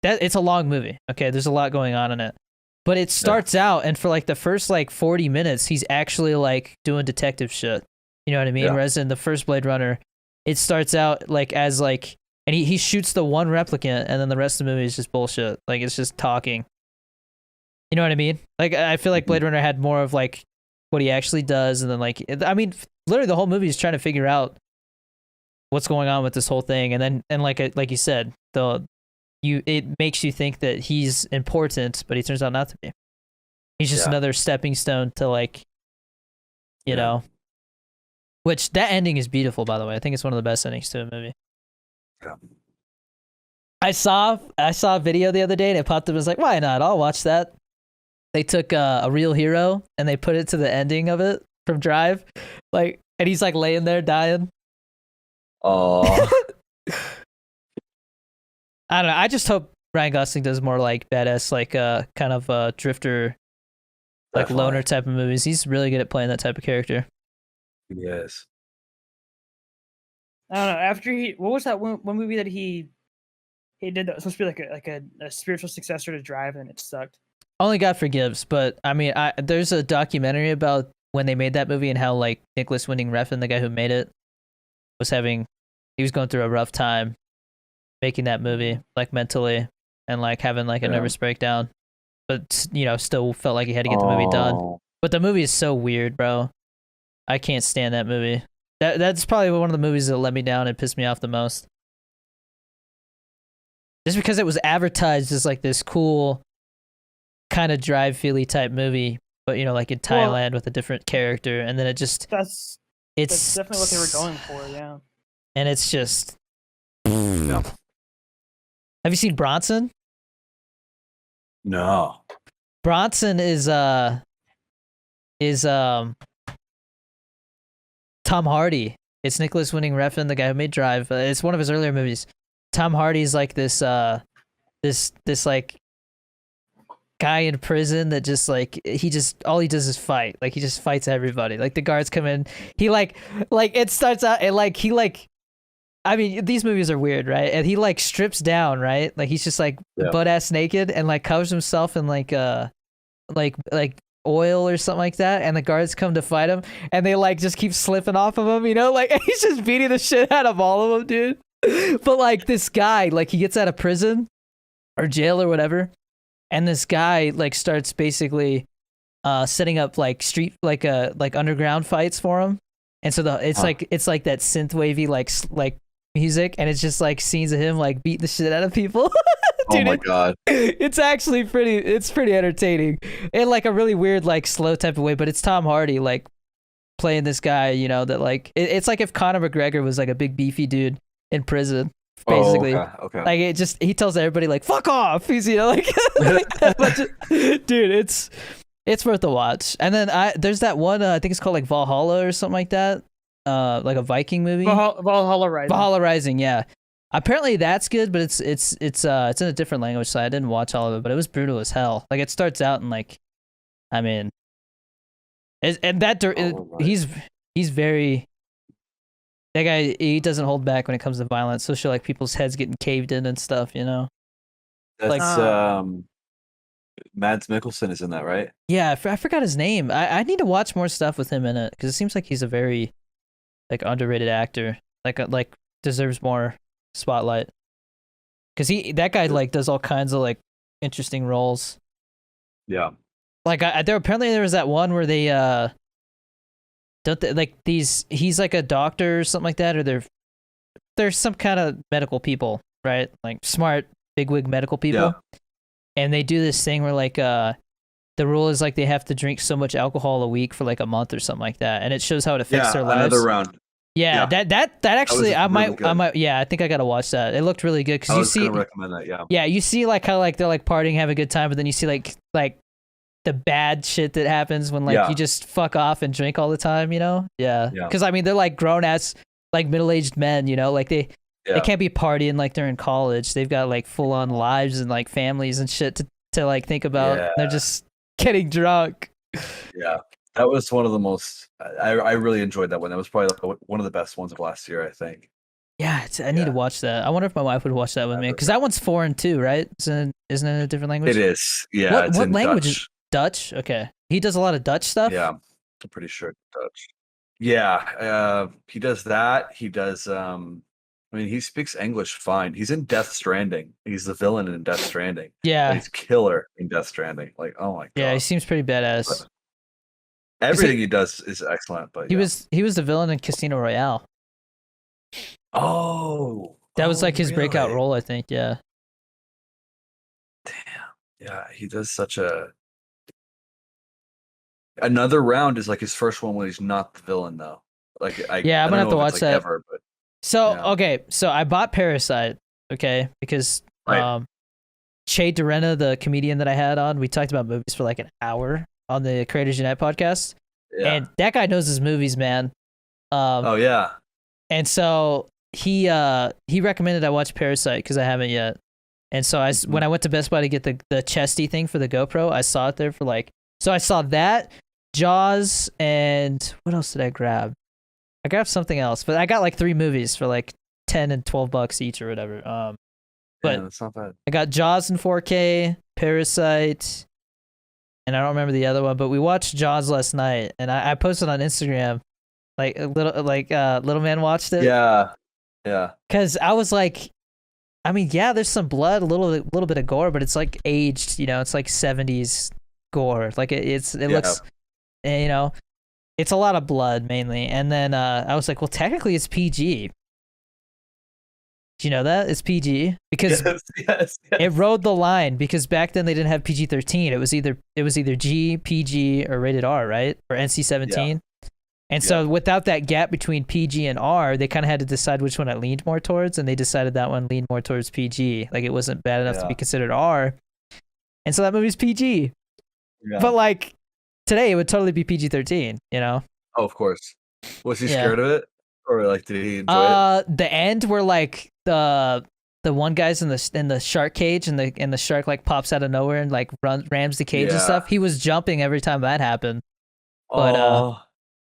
S1: it's a long movie. Okay, there's a lot going on in it. But it starts out, and for like the first like 40 minutes, he's actually like doing detective shit. You know what I mean?
S2: Yeah.
S1: Whereas in the first Blade Runner, it starts out like as like, and he shoots the one replicant, and then the rest of the movie is just bullshit. Like it's just talking. You know what I mean? Like I feel like Blade Runner had more of like what he actually does, and then like literally the whole movie is trying to figure out what's going on with this whole thing, and then like you said, it makes you think that he's important, but he turns out not to be. He's just another stepping stone to like, you know. Which that ending is beautiful, by the way. I think it's one of the best endings to a movie.
S2: Yeah.
S1: I saw a video the other day and it popped up and was like, why not? I'll watch that. They took a real hero and they put it to the ending of it from Drive. Like, and he's like laying there dying.
S2: Oh.
S1: I don't know. I just hope Ryan Gosling does more like badass, like kind of drifter, like loner type of movies. He's really good at playing that type of character.
S2: Yes.
S3: I don't know. After what was that one movie that he did that was supposed to be like a spiritual successor to Drive, and it sucked.
S1: Only God Forgives, but I mean, there's a documentary about when they made that movie and how like Nicholas Winding Refn, the guy who made it, he was going through a rough time making that movie, like mentally, and like having like a nervous breakdown, but still felt like he had to get the movie done. But the movie is so weird, bro. I can't stand that movie. That's probably one of the movies that let me down and pissed me off the most. Just because it was advertised as like this cool kind of Drive feely type movie, but like in Thailand with a different character, and then that's
S3: definitely what they were going for, yeah.
S1: And it's just no. Have you seen Bronson?
S2: No.
S1: Bronson is Tom Hardy. It's Nicholas Winding Refn, the guy who made Drive. It's one of his earlier movies. Tom Hardy's like this like guy in prison that just like all he does is fight. Like he just fights everybody. Like the guards come in, he like it starts out and like he like. I mean, these movies are weird, right? And he like strips down, right? Like he's just like butt ass naked and like covers himself in like oil or something like that, and the guards come to fight him and they like just keep slipping off of him, like and he's just beating the shit out of all of them, dude. But like this guy, like he gets out of prison or jail or whatever, and this guy like starts basically setting up like street like underground fights for him, and so it's like that synth wavy like music, and it's just like scenes of him like beating the shit out of people.
S2: Oh my god.
S1: It's actually pretty entertaining in like a really weird, like slow type of way, but it's Tom Hardy like playing this guy, you know, that like it's like if Conor McGregor was like a big beefy dude in prison, basically.
S2: Oh, okay.
S1: Like it just he tells everybody like fuck off. He's, you know, like, dude, it's worth a watch. And then there's that one I think it's called like Valhalla or something like that. Like a Viking movie.
S3: Valhalla Rising.
S1: Valhalla Rising, yeah. Apparently that's good, but it's in a different language, so I didn't watch all of it, but it was brutal as hell. Like it starts out and like, I mean, he's very, that guy, he doesn't hold back when it comes to violence, especially like people's heads getting caved in and stuff, you know.
S2: That's
S1: like
S2: Mads Mikkelsen is in that, right?
S1: Yeah, I forgot his name. I need to watch more stuff with him in it because it seems like he's a very like underrated actor. Like deserves more spotlight because that guy like does all kinds of like interesting roles.
S2: Yeah.
S1: Like there was that one where they don't they, like he's like a doctor or something like that, or they're some kind of medical people, right? Like smart bigwig medical people. Yeah. And they do this thing where like the rule is like they have to drink so much alcohol a week for like a month or something like that, and it shows how it affects their lives.
S2: Another round.
S1: Yeah, that actually I might yeah, I think I gotta watch that. It looked really good because you see. I was
S2: gonna recommend that. Yeah.
S1: Yeah, you see like how like they're like partying, have a good time, but then you see like the bad shit that happens when like you just fuck off and drink all the time, you know? Yeah. Because I mean they're like grown ass like middle aged men, you know, like they can't be partying like they're in college. They've got like full on lives and like families and shit to like think about. Yeah. They're just getting drunk.
S2: Yeah. That was one of the most. I really enjoyed that one. That was probably like one of the best ones of last year, I think.
S1: Yeah, I need to watch that. I wonder if my wife would watch that with me because that one's foreign too, right? Isn't it in a different language?
S2: It is. Yeah.
S1: What language is Dutch? Okay, he does a lot of Dutch stuff.
S2: Yeah, I'm pretty sure Dutch. Yeah, he does that. He does. I mean, he speaks English fine. He's in Death Stranding. He's the villain in Death Stranding.
S1: Yeah,
S2: he's killer in Death Stranding. Like, oh my god.
S1: Yeah, he seems pretty badass.
S2: But everything he does is excellent. But
S1: he was the villain in Casino Royale.
S2: Oh,
S1: that was like his breakout role, I think. Yeah.
S2: Damn. Yeah, he does such a. Another Round is like his first one when he's not the villain, though. Like, I'm gonna have to watch that. Ever, but,
S1: okay, so I bought Parasite, okay, because Che Durena, the comedian that I had on, we talked about movies for like an hour on the Creators Unite podcast, and that guy knows his movies, man.
S2: Oh yeah.
S1: And so he recommended I watch Parasite because I haven't yet. And so when I went to Best Buy to get the chesty thing for the GoPro, I saw it there for like. So I saw that, Jaws, and what else did I grab? I grabbed something else, but I got like 3 movies for like $10 and $12 each or whatever. But
S2: that's not bad.
S1: I got Jaws in 4K, Parasite, and I don't remember the other one. But we watched Jaws last night, and I posted on Instagram, like little man watched it.
S2: Yeah.
S1: Because I was like, I mean, yeah, there's some blood, a little bit of gore, but it's like aged, you know, it's like 70s gore. Like it looks, you know, it's a lot of blood mainly. And then I was like, well, technically it's PG. Do you know that? It's PG because
S2: yes.
S1: It rode the line because back then they didn't have PG-13. It was either G, PG, or rated R, right? Or NC-17. Yeah. And so without that gap between PG and R, they kind of had to decide which one it leaned more towards, and they decided that one leaned more towards PG. Like it wasn't bad enough to be considered R. And so that movie's PG. Yeah. But like today it would totally be PG-13, you know?
S2: Oh, of course. Was he scared of it? Or like did he enjoy it?
S1: The end where like the one guy's in the shark cage and the shark like pops out of nowhere and like rams the cage and stuff. He was jumping every time that happened.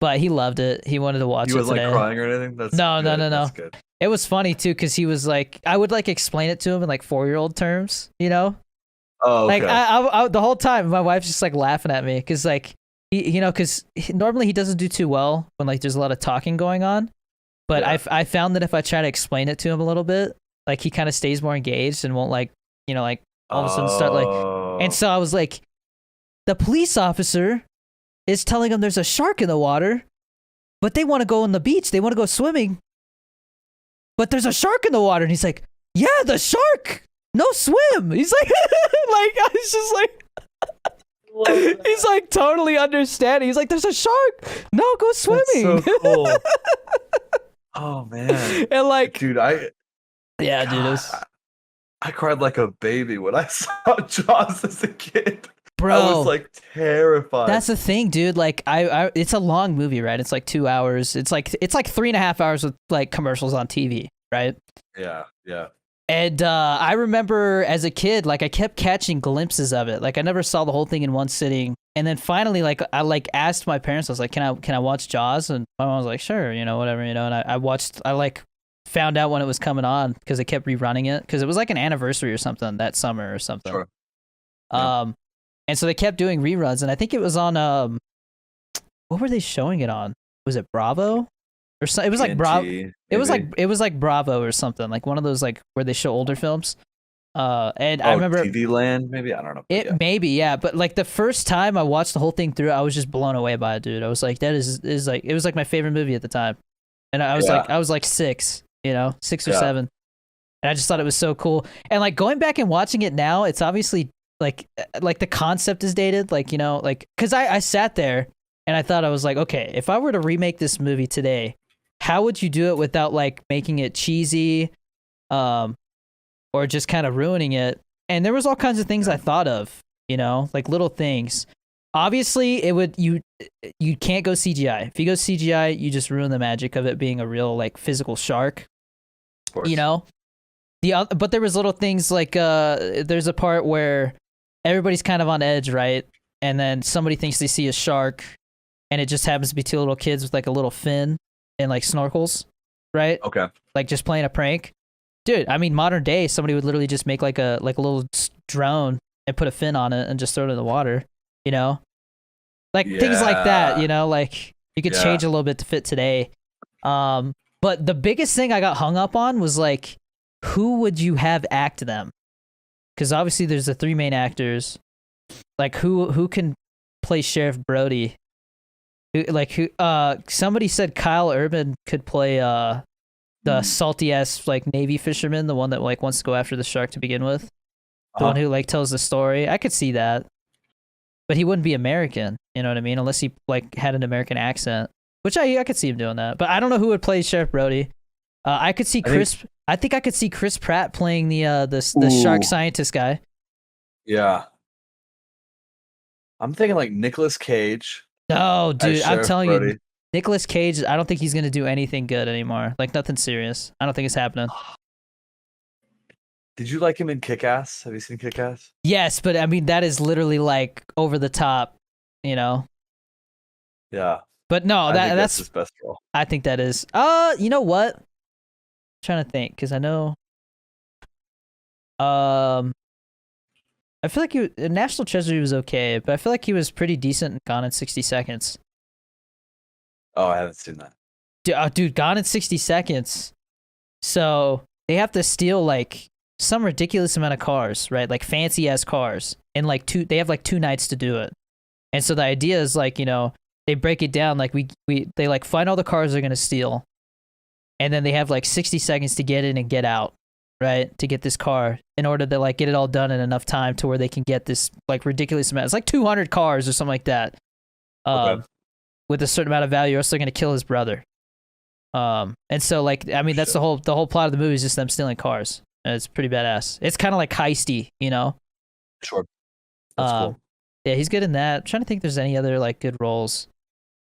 S1: But he loved it. He wanted to watch it today.
S2: He was like crying or anything?
S1: No.
S2: That's good.
S1: It was funny too because he was like, I would like explain it to him in like 4-year-old terms, you know?
S2: Oh, okay.
S1: Like I the whole time my wife's just like laughing at me because like he, you know, because normally he doesn't do too well when like there's a lot of talking going on. But I found that if I try to explain it to him a little bit, like he kind of stays more engaged and won't like, you know, like all of a sudden start like. And so I was like, the police officer is telling him there's a shark in the water, but they want to go on the beach. They want to go swimming, but there's a shark in the water. And he's like, yeah, the shark. no, swim. He's like, like I was just like, he's like totally understanding. He's like, there's a shark. No, go swimming.
S2: That's so cool. Oh man.
S1: And like,
S2: dude,
S1: yeah, dude, it was...
S2: I cried like a baby when I saw Jaws as a kid.
S1: Bro,
S2: I was like terrified.
S1: That's the thing, dude. Like, I it's a long movie, right? It's like 2 hours. It's like 3.5 hours with like commercials on TV, right?
S2: Yeah.
S1: And I remember as a kid, like I kept catching glimpses of it. Like I never saw the whole thing in one sitting. And then finally, like I like asked my parents, I was like, "Can I watch Jaws?" And my mom was like, "Sure, whatever, And I like found out when it was coming on because they kept rerunning it because it was like an anniversary or something that summer or something.
S2: Sure. Yeah.
S1: And so they kept doing reruns, and I think it was on what were they showing it on? Was it Bravo? Or so, it was like Bravo. It was like Bravo or something, like one of those like where they show older films. And I remember
S2: TV Land, maybe, I don't know.
S1: Maybe, yeah. But like the first time I watched the whole thing through, I was just blown away by it, dude. I was like, that is like, it was like my favorite movie at the time, and I was like 6, 6 or 7, and I just thought it was so cool. And like going back and watching it now, it's obviously like the concept is dated, like like because I sat there and I thought, I was like, okay, if I were to remake this movie today, how would you do it without like making it cheesy, or just kind of ruining it? And there was all kinds of things I thought of, like little things. Obviously, you can't go CGI. If you go CGI, you just ruin the magic of it being a real like physical shark.
S2: Of course.
S1: But there was little things like there's a part where everybody's kind of on edge, right? And then somebody thinks they see a shark, and it just happens to be 2 little kids with like a little fin and like snorkels, right?
S2: Okay.
S1: Like just playing a prank. Dude, I mean, modern day, somebody would literally just make like a little drone and put a fin on it and just throw it in the water, like things like that, like you could change a little bit to fit today. But the biggest thing I got hung up on was like, who would you have act them? Because obviously there's the 3 main actors. Like who can play Sheriff Brody? Somebody said Kyle Urban could play the salty ass like Navy fisherman, the one that like wants to go after the shark to begin with, the one who like tells the story. I could see that, but he wouldn't be American. You know what I mean? Unless he like had an American accent, which I could see him doing that. But I don't know who would play Sheriff Brody. I could see Chris. I think I could see Chris Pratt playing the shark scientist guy.
S2: Yeah. I'm thinking like Nicolas Cage.
S1: No, dude, I'm telling
S2: Brody.
S1: you, Nicolas Cage, I don't think he's gonna do anything good anymore. Like nothing serious. I don't think it's happening.
S2: Did you like him in Kick-Ass? Have you seen Kick-Ass?
S1: Yes, but I mean that is literally like over the top,
S2: Yeah.
S1: But no, that's
S2: his best role.
S1: I think that is. You know what? I'm trying to think, because I know. I feel like National Treasure he was okay, but I feel like he was pretty decent in Gone in 60 Seconds.
S2: Oh, I haven't seen that.
S1: Dude, Gone in 60 Seconds. So they have to steal like some ridiculous amount of cars, right? Like fancy ass cars, and like they have like 2 nights to do it. And so the idea is like, they break it down like they like find all the cars they're gonna steal, and then they have like 60 seconds to get in and get out, right? To get this car in order to like get it all done in enough time to where they can get this like ridiculous amount. It's like 200 cars or something like that.
S2: Okay.
S1: With a certain amount of value, or else they're gonna kill his brother. And so like, I mean, that's the whole plot of the movie is just them stealing cars. And it's pretty badass. It's kind of like heisty,
S2: Sure. That's cool.
S1: Yeah, he's good in that. I'm trying to think if there's any other like good roles.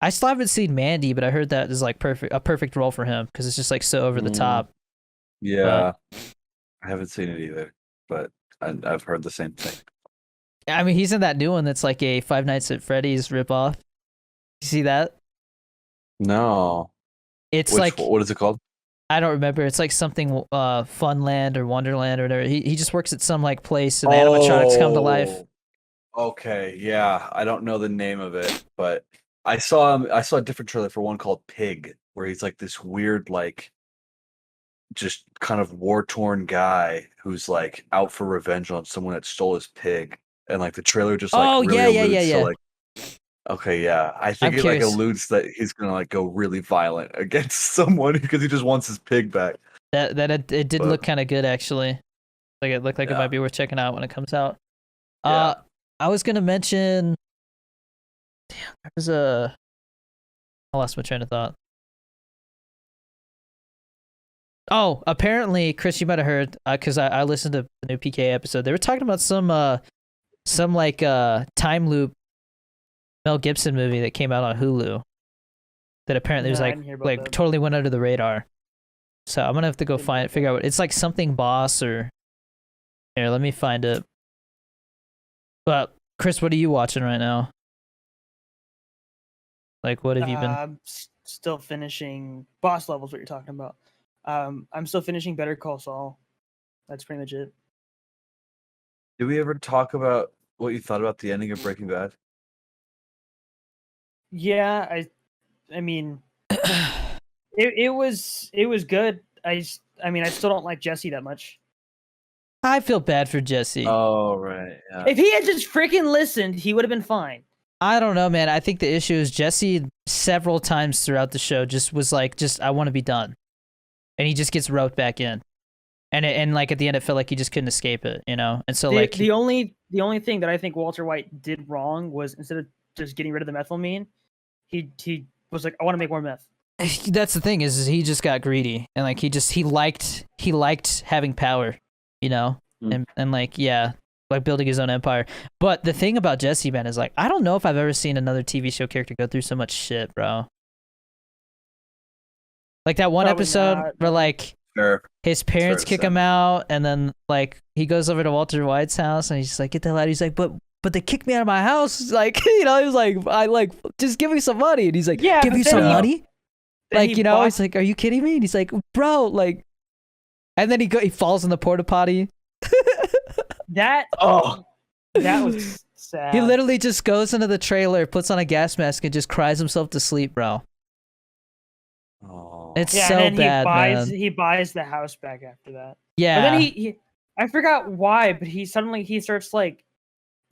S1: I still haven't seen Mandy, but I heard that is like a perfect role for him because it's just like so over the top.
S2: Yeah, I haven't seen it either, but I've heard the same thing.
S1: I mean, he's in that new one that's like a Five Nights at Freddy's ripoff. You see that?
S2: No.
S1: It's
S2: what is it called?
S1: I don't remember. It's like something Funland or Wonderland or whatever. He just works at some like place and the animatronics come to life.
S2: Okay, yeah. I don't know the name of it, but I saw a different trailer for one called Pig, where he's like this weird, like just kind of war-torn guy who's like out for revenge on someone that stole his pig. And like the trailer just like really alludes to like, okay, yeah. I think it like alludes that he's gonna like go really violent against someone because he just wants his pig back.
S1: It did look kind of good actually. Like it looked like it might be worth checking out when it comes out.
S2: Yeah.
S1: I was gonna mention. Damn, there was a. I lost my train of thought. Oh, apparently, Chris, you might have heard because I listened to the new PK episode. They were talking about some like time loop Mel Gibson movie that came out on Hulu. That apparently was like totally went under the radar. So I'm gonna have to go figure out what it's like, something boss or. Here, let me find it. But Chris, what are you watching right now? Like, what have you been?
S3: I'm still finishing boss levels. What you're talking about? I'm still finishing Better Call Saul. That's pretty much it.
S2: Did we ever talk about what you thought about the ending of Breaking Bad?
S3: Yeah, I mean, it was good. I mean, I still don't like Jesse that much.
S1: I feel bad for Jesse.
S2: Oh, right. Yeah.
S3: If he had just freaking listened, he would have been fine.
S1: I don't know, man. I think the issue is Jesse several times throughout the show just was like, I want to be done. And he just gets roped back in. And like at the end, it felt like he just couldn't escape it, you know? And so
S3: the only thing that I think Walter White did wrong was instead of just getting rid of the methylamine, he was like, I want to make more meth.
S1: That's the thing is he just got greedy and like he liked having power, you know? And like, yeah, like building his own empire. But the thing about Jesse, man, is like, I don't know if I've ever seen another TV show character go through so much shit, bro. Like that one episode where like his parents kick him out, and then like he goes over to Walter White's house and he's just like, get the lad. He's like, but they kicked me out of my house. Like, you know, he was like, I like, just give me some money. And he's like, yeah, give you some money? Like, you know, he's like, are you kidding me? And he's like, bro, like, and then he falls in the porta potty.
S3: That was sad.
S1: He literally just goes into the trailer, puts on a gas mask, and just cries himself to sleep, bro.
S2: Oh,
S1: it's so bad, man.
S3: He buys the house back after that.
S1: Yeah.
S3: But then he I forgot why, but he starts like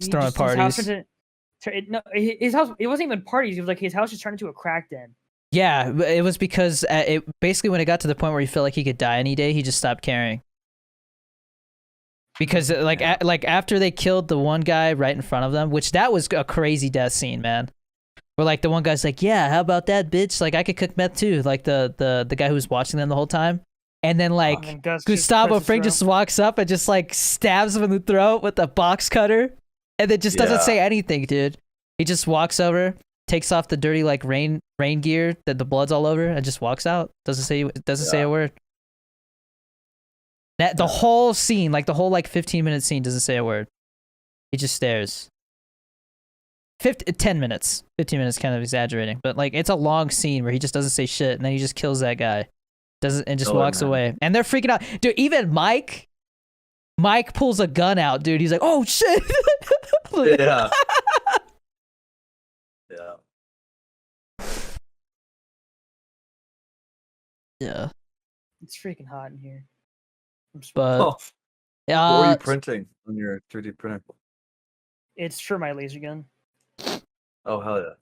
S1: throwing parties.
S3: His house. It wasn't even parties. It was like his house just turned into a crack den.
S1: Yeah, it was because it basically when it got to the point where he felt like he could die any day, he just stopped caring. Because like after they killed the one guy right in front of them, which that was a crazy death scene, man. Where like the one guy's like, yeah, how about that, bitch? Like I could cook meth too. Like the guy who was watching them the whole time. And then like Gustavo Fring just walks up and just like stabs him in the throat with a box cutter, and then just doesn't say anything, dude. He just walks over, takes off the dirty like rain gear that the blood's all over, and just walks out. Doesn't say a word. That the whole scene, like the whole like 15-minute scene, doesn't say a word. He just stares. 10 minutes. 15 minutes, kind of exaggerating, but like it's a long scene where he just doesn't say shit, and then he just kills that guy. Just walks away, and they're freaking out, dude. Even Mike pulls a gun out, dude. He's like, "Oh shit!"
S2: Yeah,
S1: yeah.
S3: It's freaking hot in here.
S1: But
S2: what are you printing on your 3D printer?
S3: It's for my laser gun.
S2: Oh hell yeah!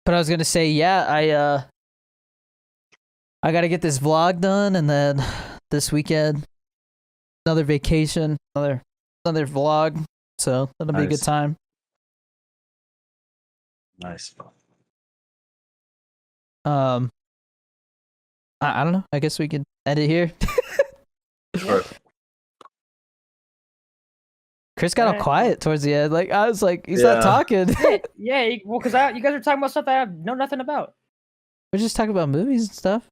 S1: But I was gonna say, yeah, I gotta get this vlog done, and then this weekend, another vacation, another vlog. So that'll be a good time.
S2: Nice.
S1: I don't know. I guess we could end it here.
S2: Sure.
S1: Chris got all quiet towards the end. Like I was like, he's not talking.
S3: Yeah. Well, because you guys are talking about stuff that I know nothing about.
S1: We're just talking about movies and stuff.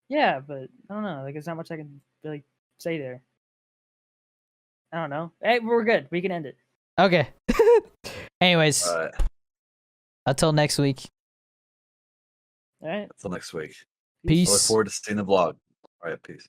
S3: Yeah, but I don't know. Like, there's not much I can really say there. I don't know. Hey, we're good. We can end it.
S1: Okay. Anyways, until next week.
S3: All right.
S2: Until next week.
S1: Peace.
S2: I look forward to seeing the vlog. All right, peace.